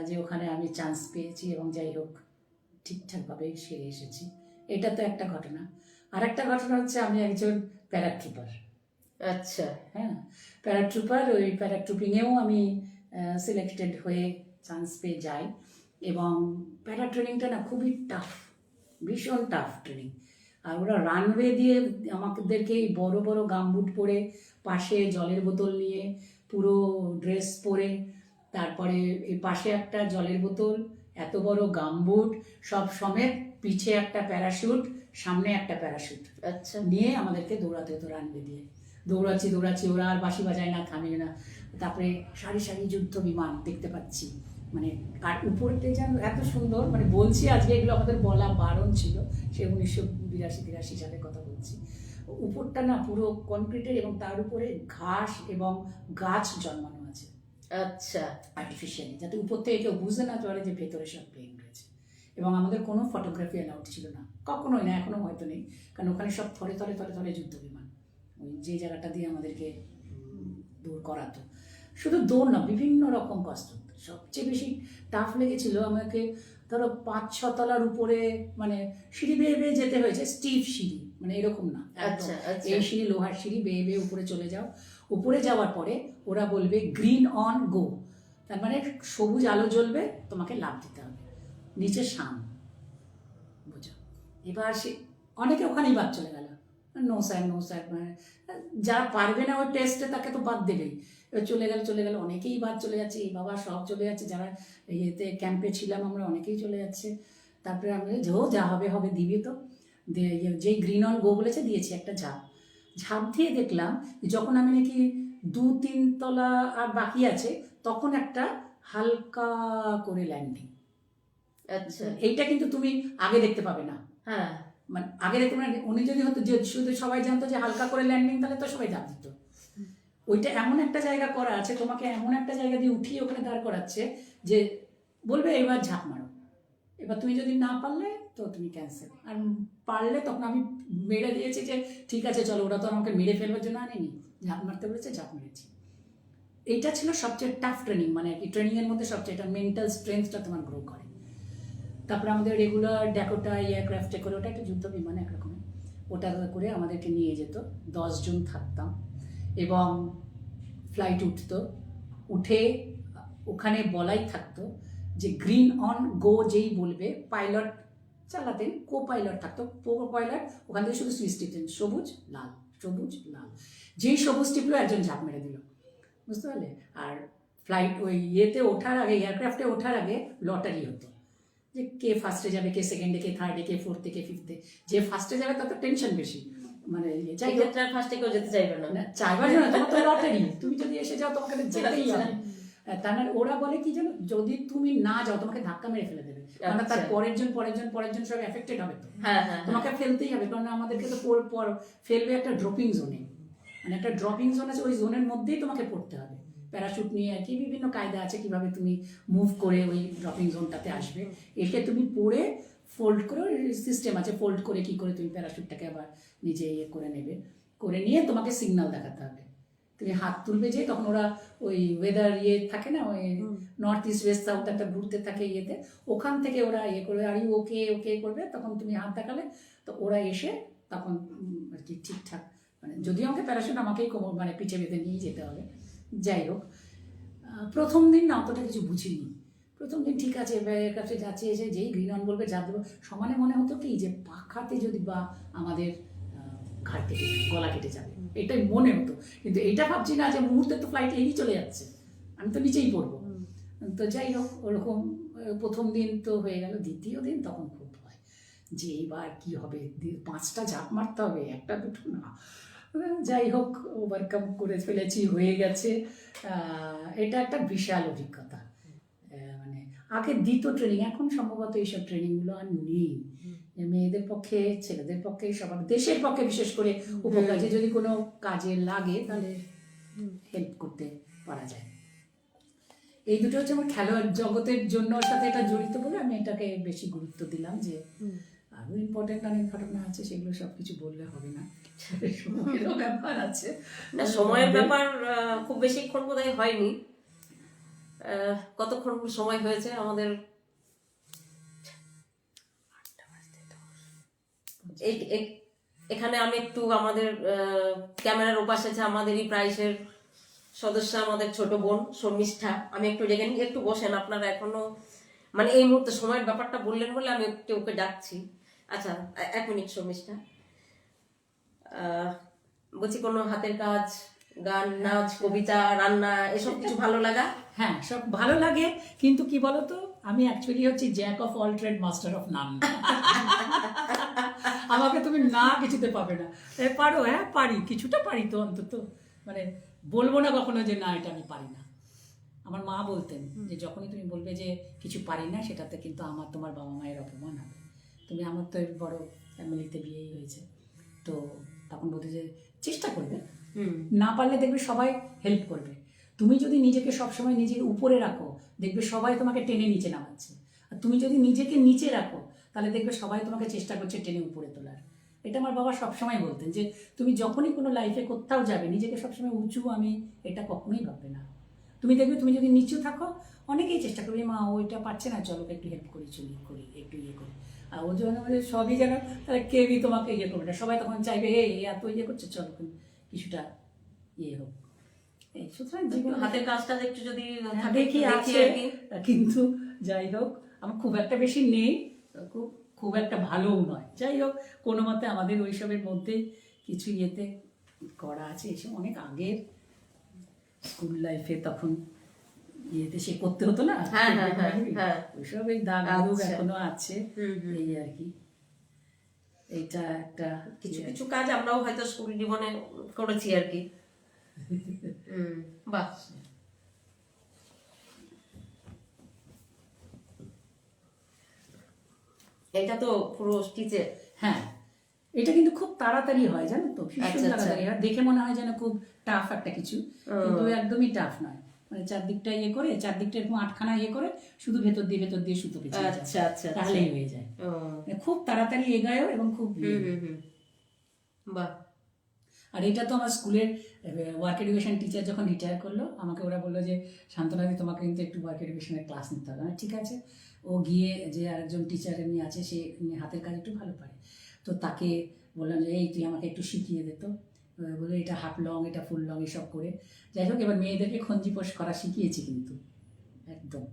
যে ওখানে আমি চান্স পেয়েছি, এবং যাই হোক ঠিকঠাকভাবেই সেরে এসেছি। এটা তো একটা ঘটনা। আর একটা ঘটনা হচ্ছে আমি একজন প্যারাট্রুপার। আচ্ছা। হ্যাঁ, প্যারাট্রুপার, ওই প্যারাট্রুপিংয়েও আমি সিলেক্টেড হয়ে চান্স পেয়ে যাই। এবং প্যারা ট্রেনিংটা না খুবই টাফ, ভীষণ টাফ ট্রেনিং। আর ওরা রানওয়ে দিয়ে আমাদেরকে এই বড় বড় গামবুট পরে, পাশে জলের বোতল নিয়ে, পুরো ড্রেস পরে, তারপরে এই পাশে একটা জলের বোতল, এত বড় গামবুট সব সমেত, পিছে একটা প্যারাশুট, সামনে একটা প্যারাশুট, আচ্ছা। নিয়ে আমাদেরকে দৌড়াতে হতো রানওয়ে দিয়ে। দৌড়াচ্ছি, ওরা আর বাঁশি বাজায় না, থামে না। তারপরে সারি সারি যুদ্ধ বিমান দেখতে পাচ্ছি, মানে আর উপরতে যেন এত সুন্দর, মানে বলছি আজকে এগুলো আমাদের বলা বারণ ছিল, সে 1982-83 সালের কথা বলছি। উপরটা না পুরো কনক্রিটের, এবং তার উপরে ঘাস এবং গাছ জন্মানো আছে, আচ্ছা, আর্টিফিশিয়ালি, যাতে উপর থেকে কেউ বুঝতে না পারে যে ভেতরে সব প্লেন রয়েছে। এবং আমাদের কোনো ফটোগ্রাফি অ্যালাউড ছিল না, কখনোই না, এখনো হয়তো নেই, কারণ ওখানে সব থরে থরে থরে থরে যুদ্ধ বিমান, ওই যে জায়গাটা দিয়ে আমাদেরকে দৌড় করাতো। শুধু দৌড় না, বিভিন্ন রকম কষ্ট। সবচেয়ে বেশি টাফ লেগেছিল আমাকে, ধরো 5-6 তলার উপরে, মানে সিঁড়ি বেয়ে বেয়ে যেতে হয়েছে, স্টিভ সিঁড়ি, মানে এরকম না, আচ্ছা, আচ্ছা। এই সিঁড়ি, লোহার সিঁড়ি বেয়ে বেয়ে উপরে চলে যাও। উপরে যাওয়ার পরে ওরা বলবে গ্রিন অন গো, তার মানে সবুজ আলো জ্বলবে, তোমাকে লাফ দিতে হবে, নিচে শাম, বুঝো। এবার সে অনেকে ওখানেই বাদ চলে গেল, নো স্যার, মানে যারা পারবে না ওই টেস্টে তাকে তো বাদ দেবেই। এবার চলে গেল, অনেকেই বাদ চলে যাচ্ছে, এই বাবা সব চলে যাচ্ছে, যারা ইয়েতে ক্যাম্পে ছিলাম আমরা অনেকেই চলে যাচ্ছে। তারপরে আমি যা হবে দিবি তো, যেই গ্রিন অন গো বলেছে দিয়েছি একটা ঝাঁপ দিয়ে দেখলাম যখন আমি নাকি 2-3 তলা আর বাকি আছে, তখন একটা হালকা করে ল্যান্ডিং। আচ্ছা। এইটা কিন্তু তুমি আগে দেখতে পাবে না, হ্যাঁ, মানে আগে দেখতে পাবে না। উনি যদি হতো যে শুধু সবাই জানতো যে হালকা করে ল্যান্ডিং, তাহলে তো সবাই ঝাঁপ দিত। ওইটা এমন একটা জায়গা করা আছে, তোমাকে এমন একটা জায়গা দিয়ে উঠিয়ে ওখানে দাঁড় করাচ্ছে যে বলবে এবার ঝাঁপ মারো, এবার তুমি যদি না পারলে তো তুমি ক্যান্সেল, আর পারলে তখন আমি মেরে দিয়েছি যে ঠিক আছে চলো, ওরা তো আমাকে মেরে ফেলবার জন্য আনেনি, ঝাঁপ মারতে বলেছে, ঝাঁপ মেরেছি। এইটা ছিল সবচেয়ে টাফ ট্রেনিং, মানে আর কি ট্রেনিংয়ের মধ্যে সবচেয়ে, এটা মেন্টাল স্ট্রেংথটা তোমার গ্রো করে। তারপরে আমাদের রেগুলার ড্যাকোটা এয়ারক্রাফটে করে, ওটা একটা যুদ্ধ বিমান একরকমের, ওটা করে আমাদেরকে নিয়ে যেত, 10 জন থাকতাম, এবং ফ্লাইট উঠে ওখানে বলাই থাকতো যে গ্রিন অন গো যেই বলবে, পাইলট চালাতেন, কো পাইলট থাকতো, পাইলট ওখান থেকে শুধু সুইচ টিপতেন, সবুজ লাল, যেই সবুজ টিপলো একজন ঝাঁপ মেরে দিল, বুঝতে পারলে। আর ফ্লাইট ওই ইয়েতে ওঠার আগে, এয়ারক্রাফটে ওঠার আগে লটারি হতো, যে কে ফার্স্টে যাবে, কে সেকেন্ডে, কে থার্ডে, কে ফোর্থে, কে ফিফথে। যে ফার্স্টে যাবে তার তো টেনশন বেশি, মানে যাই হোক, ফার্স্টে কেউ যেতে চাইবে না, চাইবার জন্য, তোমার তো লটারি, তুমি যদি এসে যাও তোমাকে যেতেই হবে। তার মানে ওরা বলে কি জানো, যদি তুমি না যাও তোমাকে ধাক্কা মেরে ফেলে দেবে, কারণ তার পরের জন সব এফেক্টেড হবে, তো তোমাকে ফেলতেই হবে, কারণ আমাদেরকে তো ফেলবে একটা ড্রপিং জোনে, মানে একটা ড্রপিং জোন আছে, ওই জোনের মধ্যেই তোমাকে পড়তে হবে। প্যারাশুট নিয়ে আর কি বিভিন্ন কায়দা আছে কিভাবে তুমি মুভ করে ওই ড্রপিং জোনটাতে আসবে, এসে তুমি পড়ে ফোল্ড করে সিস্টেম আছে, ফোল্ড করে কি করে তুমি প্যারাশুটটাকে আবার নিজে করে নেবে, করে নিয়ে তোমাকে সিগন্যাল দেখাতে হবে। তুমি হাত তুলবে যে তখন ওরা ওই ওয়েদার থাকে না, ওই নর্থ ইস্ট ওয়েস্ট সাউথ একটা ঘুরতে থাকে ইয়েতে, ওখান থেকে ওরা করবে, আর ওকে ওকে করবে, তখন তুমি হাত দেখালে তো ওরা এসে তখন আর কি ঠিকঠাক, মানে যদিও আমাকে প্যারাশুট আমাকেই মানে পিঠে বেঁধে নিয়ে যেতে হবে। যাই হোক, প্রথম দিন না অতটা কিছু বুঝিনি। প্রথম দিন ঠিক আছে, এর কাছে যাচ্ছে, এসে যেই গ্রিন অন বলবে যা দেবো, সমানে মনে হতো কি যে পাখাতে যদি বা আমাদের ঘাট কেটে গলা কেটে যাবে, এটাই মনে হতো। কিন্তু এটা ভাবছি না যে মুহূর্তে তো ফ্লাইট এগিয়ে চলে যাচ্ছে, আমি তো নিচেই পড়বো। তো যাই হোক, ওরকম প্রথম দিন তো হয়ে গেল। দ্বিতীয় দিন তখন খুব ভয় যে এইবার কি হবে, 5টা ঝাঁপ মারতে হবে, একটা দুটো না। যাই হোক, ওভারকাম করে ফেলেছি, হয়ে গেছে। এটা একটা বিশাল অভিজ্ঞতা। মানে আগে দিত ট্রেনিং, এখন সম্ভবত এইসব ট্রেনিংগুলো আর নেই। মেয়েদের পক্ষে, ছেলেদের পক্ষে, সবার দেশের পক্ষে বিশেষ করে উপকাজে যদি কোনো কাজে লাগে তাহলে হেল্প করতে পারা যায়। এই দুটো হচ্ছে আমার খেলোয়াড় জগতের জন্য সাথে এটা জড়িত বলে আমি এটাকে বেশি গুরুত্ব দিলাম। যে আরও ইম্পর্টেন্ট অনেক ঘটনা আছে, সেগুলো সব কিছু বললে হবে না, সময়েরও ব্যাপার আছে। না, সময়ের ব্যাপার খুব বেশিক্ষণ বোধহয় হয়নি। কতক্ষণ সময় হয়েছে আমাদের? এখানে আমি একটু আমাদের ক্যামেরার ওপাশে আছে আমাদেরই প্রাইসের সদস্য, আমাদের ছোট বোন শর্মিষ্ঠা। আমি একটু ডেকে নিই, একটু বসেন আপনারা। এখনো মানে এই মুহূর্তে সময়ের ব্যাপারটা বললেন বলে আমি একটু ওকে ডাকছি। আচ্ছা, 1 মিনিট শর্মিষ্ঠা। বলছি, কোনো হাতের কাজ, গান, নাচ, কবিতা, রান্না, এসব কিছু ভালো লাগা? হ্যাঁ, সব ভালো লাগে, কিন্তু কি বলতো, আমি অ্যাকচুয়ালি হচ্ছি Jack of all trade master of নান। আমাকে তুমি না কিছুতে পাবে না। পারো? হ্যাঁ পারি, কিছুটা পারি তো অন্তত, মানে বলবো না কখনো যে না এটা আমি পারি না। আমার মা বলতেন যে যখনই তুমি বলবে যে কিছু পারি না, সেটাতে কিন্তু তোমার বাবা মায়ের অপমান হবে। তুমি, আমার তো বড় ফ্যামিলিতে বিয়েই হয়েছে, তো তখন বলতে যে চেষ্টা করবে, না পারলে দেখবে সবাই হেল্প করবে। তুমি যদি নিজেকে সবসময় নিজের উপরে রাখো, দেখবে সবাই তোমাকে টেনে নিচে নামাচ্ছে। আর তুমি যদি নিজেকে নিচে রাখো, তাহলে দেখবে সবাই তোমাকে চেষ্টা করছে টেনে উপরে তোলার। এটা আমার বাবা সবসময় বলতেন, যে তুমি যখনই কোনো লাইফে কোথাও যাবে, নিজেকে সবসময় উঁচু আমি এটা কখনোই ভাববে না। তুমি দেখবে তুমি যদি নিচু থাকো, অনেকেই চেষ্টা করবে, মা ওইটা পারছে না, চলো একটু হেল্প করি, করি একটু করি। আর ও যখন আমাদের সবই যেন, তাহলে কেউই তোমাকে করবে না, সবাই তখন চাইবে এত করছে, চলো কিছুটা হোক। সুতরাং জীবন হাতের কাজটা একটু যদি দেখি আছে, কিন্তু যাই হোক, আমার খুব একটা বেশি নেই, খুব একটা ভালোও নয়। যাই হোক, কোনো মতে আমাদের ওইসবের মধ্যে কিছু করা আছে। এসব অনেক আগের স্কুল লাইফে তখন সে করতে হতো না, ওইসব এই দাগগুলো এখনো আছে, এই আর কি। এইটা একটা কিছু কিছু কাজ আমরাও হয়তো স্কুল জীবনে করেছি আর কি। বাহ, এটা তো পুরো স্টিচে। হ্যাঁ, এটা কিন্তু খুব তাড়াতাড়ি হয়, জানো তো, ভীষণ তাড়াতাড়ি হয়। দেখে মনে হয় যেন খুব টাফ একটা কিছু, কিন্তু একদমই টাফ নয়। মানে চারদিকটা করে, চারদিকটা এরকম 8খানা করে, শুধু ভেতর দিয়ে সুতো পেঁচিয়ে আচ্ছা আচ্ছা, তাহলেই হয়ে যায়। খুব তাড়াতাড়ি এগায়ও এবং খুব বাহ। আর এটা তো আমার স্কুলের ওয়ার্ক এডুকেশন টিচার যখন রিটায়ার করলো, আমাকে ওরা বললো যে শান্তনাদি, তোমাকে কিন্তু একটু ওয়ার্ক এডুকেশনের ক্লাস নিতে হবে। ঠিক আছে। ও গিয়ে, যে আরেকজন টিচার এমনি আছে, সে হাতের কাজ একটু ভালো পারে, তো তাকে বললাম যে তুই আমাকে একটু শিখিয়ে দে। তো বলে এটা হাফ লং, এটা ফুল লং, এসব করে। যাই হোক, এবার মেয়েদেরকে খঞ্জিপোষ করা শিখিয়েছি কিন্তু একদম।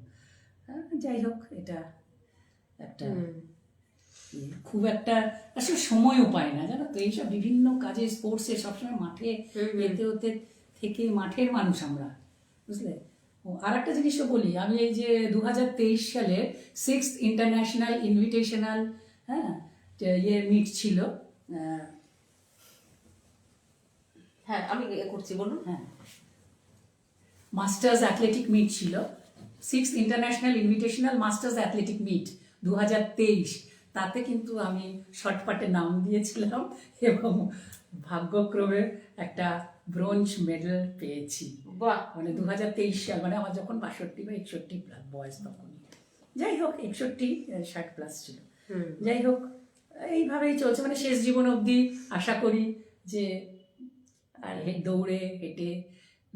যাই হোক, এটা একটা খুব একটা আসলে সময়ও পায় না, জানো তো, এইসব বিভিন্ন কাজে, স্পোর্টসে সবসময় মাঠে হতে থেকে মাঠের মানুষ আমরা, বুঝলে। আর একটা জিনিসও বলি, আমি এই যে 2023 সালে 6th ইন্টারন্যাশনাল ইনভিটেশনাল মিট ছিল। হ্যাঁ, আমি করছি, বলুন। হ্যাঁ, মাস্টার্স অ্যাথলেটিক মিট ছিল, 6th international invitational masters athletic meet 2023। তাতে কিন্তু আমি শর্টপাটে নাম দিয়েছিলাম এবং ভাগ্যক্রমে একটা ব্রোঞ্জ মেডেল পেয়েছি। মানে 2023 সাল, মানে আমার যখন 62 বা 61 বয়স তখন। যাই হোক, 61 60+ ছিল। যাই হোক, এইভাবেই চলছে, মানে শেষ জীবন অবধি আশা করি যে আর দৌড়ে হেঁটে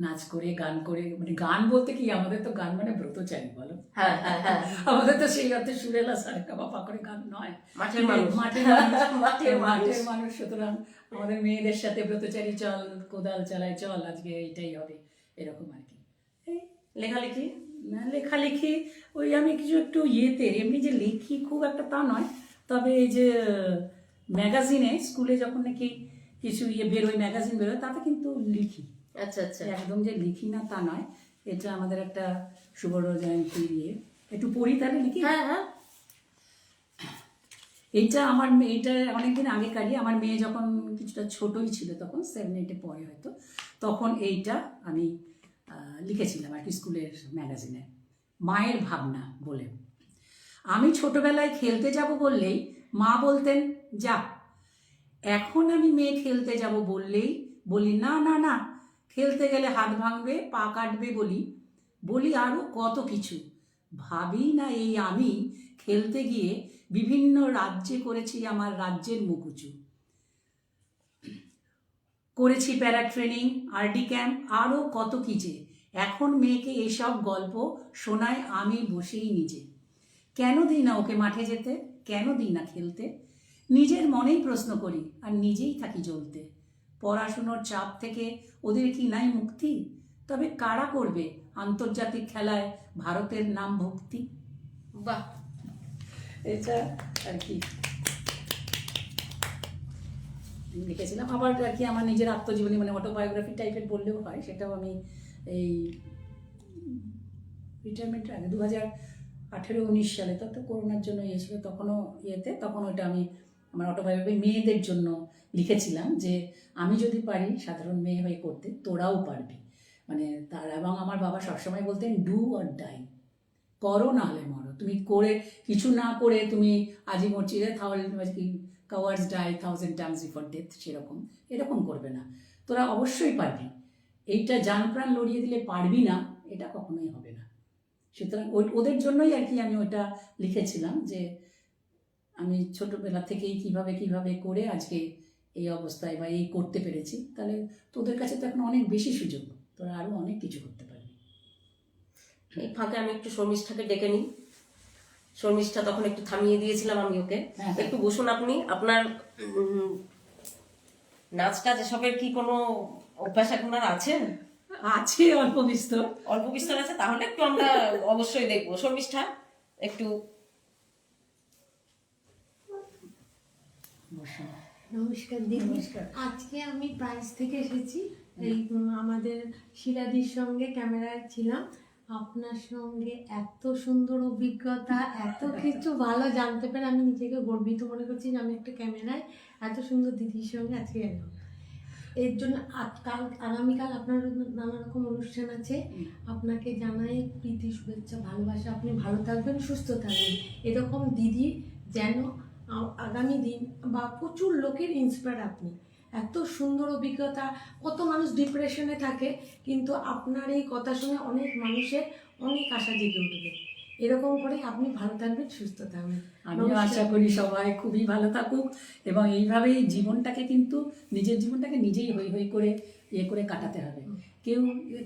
নাচ করে গান করে, মানে গান বলতে কি, আমাদের তো গান মানে ব্রতচারী বলো, হ্যাঁ হ্যাঁ হ্যাঁ, আমাদের তো সেই অর্থে সুরেলা সারেকা বাপা করে গান নয়, মাঠের মানুষ। মাঠের মানুষ, মাঠের মানুষ। মাঠের মানুষ। সুতরাং আমাদের মেয়েদের সাথে ব্রতচারী চল, কোদাল চালায় চল, আজকে এইটাই হবে, এরকম আর কি। এই লেখালেখি না, লেখালেখি ওই আমি কিছু একটু ইয়েতে, এমনি যে লিখি খুব একটা তা নয়, তবে এই যে ম্যাগাজিনে স্কুলে যখন নাকি কিছু বেরোয়, ম্যাগাজিন বেরোয়, তাতে কিন্তু লিখি। আচ্ছা আচ্ছা, একদম যে লিখি না তা নয়, এটা আমাদের একটা সুবর্ণ জয়ন্তী ইয়ে, একটু পড়ি তাহলে লিখি। হ্যাঁ হ্যাঁ, এইটা আমার এইটা অনেকদিন আগেকারই, আমার মেয়ে যখন কিছুটা ছোটই ছিল, তখন 7-8-এ পড়ে হয়তো, তখন এইটা আমি লিখেছিলাম আর কি স্কুলের ম্যাগাজিনে। মায়ের ভাবনা বলে, আমি ছোটবেলায় খেলতে যাব বললেই মা বলতেন যা, এখন আমি মেয়ে খেলতে যাব বললেই বলি না না না, খেলতে গেলে হাত ভাঙবে, পা কাটবে, বলি বলি আরও কত কিছু। ভাবি না এই আমি খেলতে গিয়ে বিভিন্ন রাজ্যে করেছি আমার রাজ্যের মুখুচু, করেছি প্যারা ট্রেনিং, আরডি ক্যাম্প, আরও কত কি যে। এখন মেয়েকে এসব গল্প শোনায় আমি বসেই নিজে। কেন দিই না ওকে মাঠে যেতে, কেন দিই না খেলতে, নিজের মনেই প্রশ্ন করি আর নিজেই থাকি জ্বলতে। পড়াশুনোর চাপ থেকে ওদের কি নাই মুক্তি, তবে কারা করবে আন্তর্জাতিক খেলায় ভারতের নাম ভক্তি। বাহ, এটা আর কি লিখেছিলাম। আবার আর কি আমার নিজের আত্মজীবনী, মানে অটোবায়োগ্রাফি টাইপের বললেও হয়, সেটাও আমি এই রিটায়ারমেন্টের আগে 2018-19 সালে, তো করোনার জন্য ইয়ে ছিল, তখনও ইয়েতে, তখন ওটা আমি আমার অটোবায়োগ্রাফি মেয়েদের জন্য লিখেছিলাম যে আমি যদি পারি সাধারণ মেয়ে হয়ে করতে, তোরাও পারবি। মানে তার, এবং আমার বাবা সবসময় বলতেন ডু অর ডাই, করো না হলে মরো। তুমি করে কিছু না করে তুমি আজই মরছি রে, তাহলে কি cowards die 1000 Times before death, সেরকম এরকম করবে না, তোরা অবশ্যই পারবি। এইটা জান প্রাণ লড়িয়ে দিলে পারবি না, এটা কখনোই হবে না। সুতরাং ওদের জন্যই আর কি আমি ওটা লিখেছিলাম, যে আমি ছোটবেলা থেকেই কিভাবে কিভাবে করে আজকে এই অবস্থায় বা এই করতে পেরেছি, তাহলে তোদের কাছে তো এখন অনেক বেশি সুযোগ, তোরা আরও অনেক কিছু করতে পারবি। এই ফাঁকে আমি একটু শর্মিষ্ঠাকে ডেকে নিই। শর্মিষ্ঠা তখন একটু থামিয়ে দিয়েছিলাম আমি ওকে, হ্যাঁ। একটু বসুন আপনি। আপনার নাচ টাচ এসবের কি কোনো অভ্যাস এখন আর আছে? আছে অল্প বিস্তর। অল্প বিস্তর আছে, তাহলে একটু আমরা অবশ্যই দেখবো। শর্মিষ্ঠা একটু নমস্কার দিদি। নমস্কার। আজকে আমি প্রাইস থেকে এসেছি, এই আমাদের শিলাদির সঙ্গে ক্যামেরায় ছিলাম, আপনার সঙ্গে এত সুন্দর অভিজ্ঞতা, এত কিছু ভালো জানতে পেরে আমি নিজেকে গর্বিত মনে করছি যে আমি একটা ক্যামেরায় এত সুন্দর দিদির সঙ্গে আজকে এলাম। এর জন্য আগামীকাল আপনার নানা রকম অনুষ্ঠান আছে, আপনাকে জানাই প্রীতি, শুভেচ্ছা, ভালোবাসা। আপনি ভালো থাকবেন, সুস্থ থাকবেন, এরকম দিদি যেন আগামী দিন বা প্রচুর লোকের ইন্সপায়ার। আপনি এত সুন্দর অভিজ্ঞতা, কত মানুষ ডিপ্রেশনে থাকে, কিন্তু আপনার এই কথা শুনে অনেক মানুষের অনেক আশা জেগে উঠবে। এরকম করে আপনি ভালো থাকবেন, সুস্থ থাকবেন। আমিও আশা করি সবাই খুবই ভালো থাকুক, এবং এইভাবেই জীবনটাকে কিন্তু নিজের জীবনটাকে নিজেই হই হই করে ইয়ে করে কাটাতে হবে। কেউ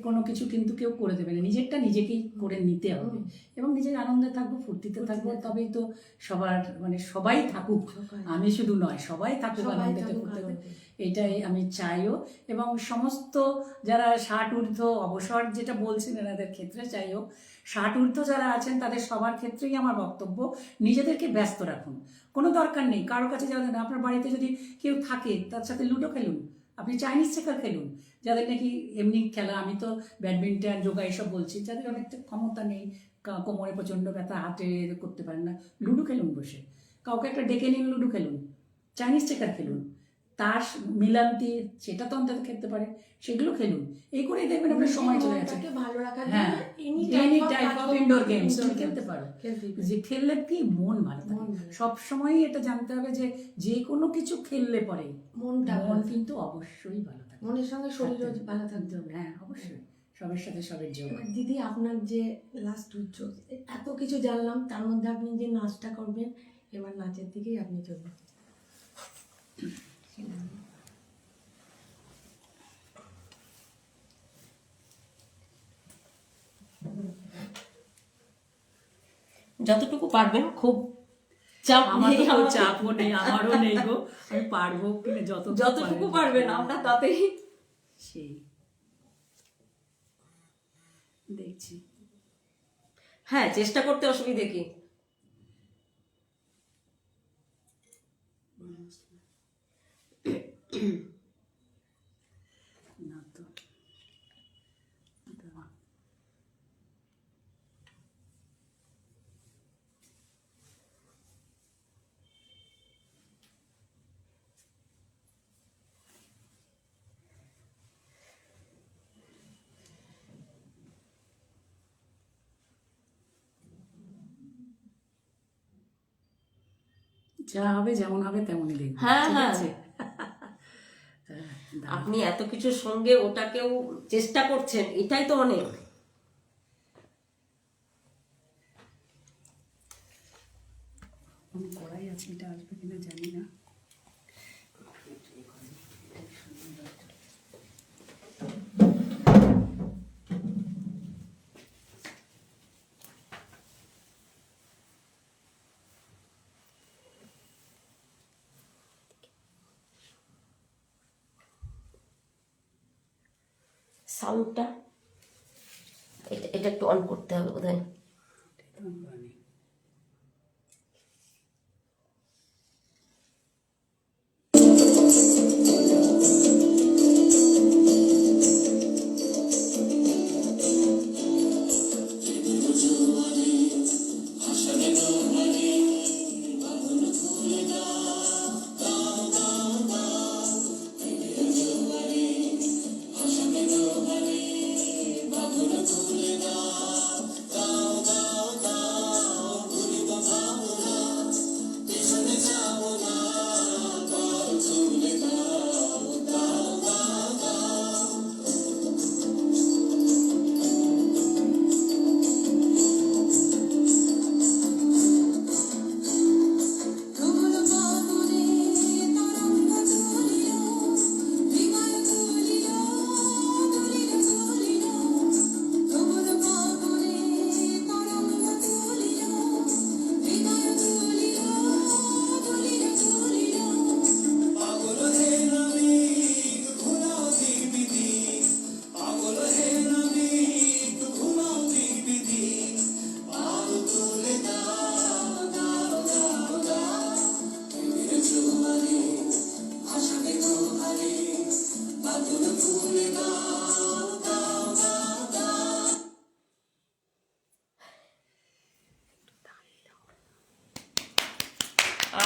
কোনো কিছু কিন্তু কেউ করে দেবে না, নিজেরটা নিজেকেই করে নিতে হবে, এবং নিজের আনন্দে থাকবো, ফুর্তিতে থাকবো, তবেই তো সবার, মানে সবাই থাকুক, আমি শুধু নয়, সবাই থাকুক আনন্দেতে ফুর্তিতে, এটাই আমি চাইও। এবং সমস্ত যারা 60 ঊর্ধ্ব অবসর যেটা বলছেন এনাদের ক্ষেত্রে চাইও, 60 ঊর্ধ্ব যারা আছেন তাদের সবার ক্ষেত্রেই আমার বক্তব্য, নিজেদেরকে ব্যস্ত রাখুন। কোনো দরকার নেই কারোর কাছে যাওয়া। আপনার বাড়িতে যদি কেউ থাকে তার সাথে লুডো খেলুন, আপনি চাইনিজ চেকার খেলুন, যাদের নাকি এমনি খেলা, আমি তো ব্যাডমিন্টন, যোগা এসব বলছি, যাদের অনেকটা ক্ষমতা নেই, কোমরে প্রচণ্ড ব্যথা, হাতে করতে পারেন না, লুডো খেলুন বসে, কাউকে একটা ডেকে নিন, লুডো খেলুন, চাইনিজ চেকার খেলুন, তাস মিলান্তি সেটা তো অন্তত খেলতে পারে, সেগুলো খেলুন। এই করেই দেখবেন আপনার সময় চলে যাচ্ছে। ভালো রাখার হ্যাঁ, any type of indoor games খেলতে পারো, যে খেললে কি মন ভালো থাকে। সব সময়ই এটা জানতে হবে যে যে কোনো কিছু খেললে পরে মন কিন্তু অবশ্যই ভালো থাকে, মনের সঙ্গে শরীরও ভালো থাকতে হবে। হ্যাঁ অবশ্যই, সবের সাথে সবের যোগ। দিদি, আপনার যে লাস্ট উচ্চ এত কিছু জানলাম, তার মধ্যে আপনি যে নাচটা করবেন এবার নাচের দিকেই আপনি চলুন। যতটুকু পারবেন, খুব চাপ আমার নেই তো কোনো আমাদের। চাপও নেই, আমারও নেই গো, আমি পারবো কিনা যতটুকু পারবেন আমরা তাতেই। সেই দেখছি। হ্যাঁ, চেষ্টা করতে অসুবিধে কি? না তো দাঁড়া। যা হবে যেমন হবে তেমনই দেখবো, হ্যাঁ, ঠিক হ্যাঁ। আছে? আপনি এত কিছুর সঙ্গে ওটাকেও চেষ্টা করছেন, এটাই তো অনেক। কোন কড়াই আছে, এটা আসবে কিনা জানি না। সাউন্ডটা এটা একটু অন করতে হবে বোধহয়।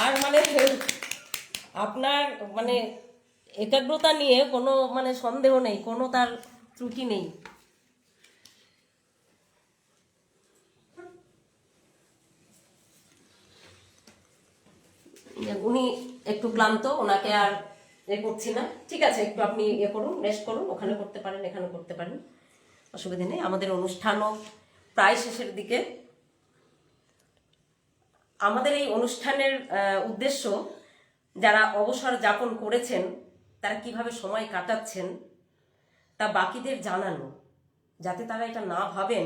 আর মানে আপনার মানে একাগ্রতা নিয়ে কোনো মানে সন্দেহ নেই, কোনো তার ত্রুটি নেই। উনি একটু ক্লান্ত, ওনাকে আর করছি না। ঠিক আছে, একটু আপনি করুন, রেস্ট করুন, ওখানে করতে পারেন, এখানে করতে পারেন, অসুবিধা নেই। আমাদের অনুষ্ঠানও প্রায় শেষের দিকে। আমাদের এই অনুষ্ঠানের উদ্দেশ্য, যারা অবসর যাপন করেছেন তারা কিভাবে সময় কাটাচ্ছেন তা বাকিদের জানানো, যাতে তারা এটা না ভাবেন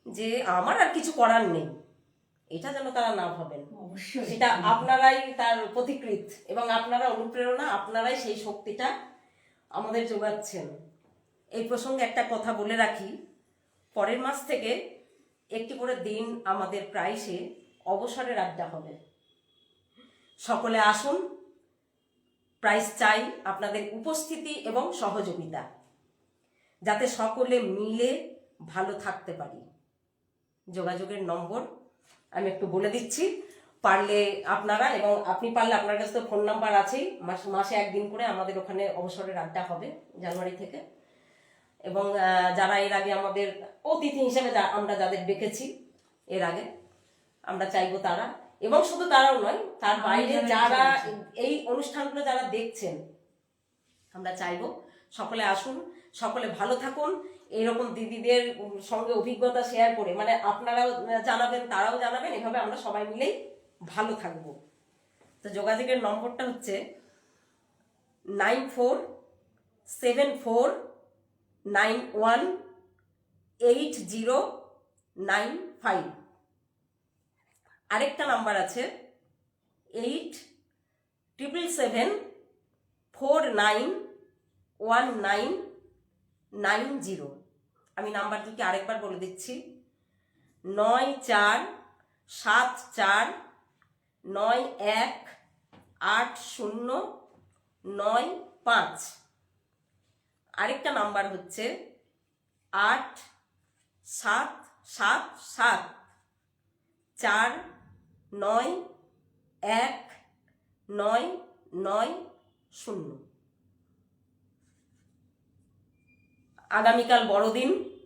যে আমার আর কিছু করার নেই, এটা যেন তারা না ভাবেন। অবশ্যই সেটা আপনারাই তার প্রতিকৃত এবং আপনারা অনুপ্রেরণা, আপনারাই সেই শক্তিটা আমাদের যোগাচ্ছেন। এই প্রসঙ্গে একটা কথা বলে রাখি, পরের মাস থেকে একটি করে দিন আমাদের প্রায়শই অবসরের আড্ডা হবে। সকলে আসুন, প্রাইস চাই আপনাদের উপস্থিতি এবং সহযোগিতা, যাতে সকলে মিলে ভালো থাকতে পারি। যোগাযোগের নম্বর আমি একটু বলে দিচ্ছি, পারলে আপনারা, এবং আপনি পারলে আপনার কাছে তো ফোন নাম্বার আছেই। মাসে একদিন করে আমাদের ওখানে অবসরের আড্ডা হবে জানুয়ারি থেকে। এবং যারা এর আগে আমাদের অতিথি হিসেবে আমরা যাদের ডেকেছি এর আগে, আমরা চাইবো তারা, এবং শুধু তারাও নয়, তার বাইরে যারা এই অনুষ্ঠানগুলো যারা দেখছেন, আমরা চাইবো সকলে আসুন, সকলে ভালো থাকুন। এইরকম দিদিদের সঙ্গে অভিজ্ঞতা শেয়ার করে, মানে আপনারাও জানাবেন, তারাও জানাবেন, এভাবে আমরা সবাই মিলেই ভালো থাকবো। তো যোগাযোগের নম্বরটা হচ্ছে 9474918095। আরেকটা নাম্বার আছে 8777491990। আমি নাম্বার দুটি আরেকবার বলে দিচ্ছি, 9474918095। আরেকটা নাম্বার হচ্ছে 8777491990। আগামীকাল বড়দিন,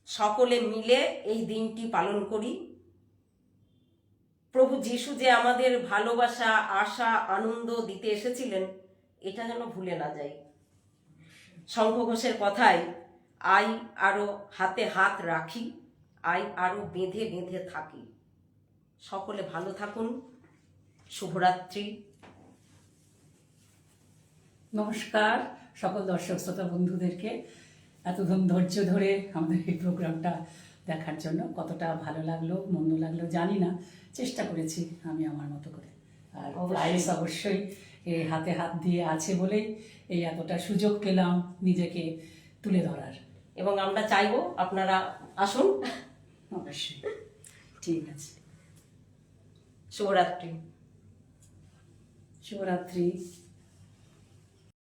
সকলে মিলে এই দিনটি পালন করি। প্রভু যিশু যে আমাদের ভালোবাসা, আশা, আনন্দ দিতে এসেছিলেন, এটা যেন ভুলে না যাই। শঙ্খ ঘোষের কথায়, আই আরো হাতে হাত রাখি, আই আরো বেঁধে বেঁধে থাকি। সকলে ভালো থাকুন। শুভরাত্রি। নমস্কার সকল দর্শক শ্রোতা বন্ধুদেরকে, এতক্ষণ ধৈর্য ধরে আমাদের এই প্রোগ্রামটা দেখার জন্য। কতটা ভালো লাগলো মন্দ লাগলো জানি না, চেষ্টা করেছি আমি আমার মতো করে। আর প্রাইস অবশ্যই এই হাতে হাত দিয়ে আছে বলেই এই এতটা সুযোগ পেলাম নিজেকে তুলে ধরার। এবং আমরা চাইবো আপনারা আসুন। অবশ্যই, ঠিক আছে। শুভরাত্রি। শুভরাত্রি।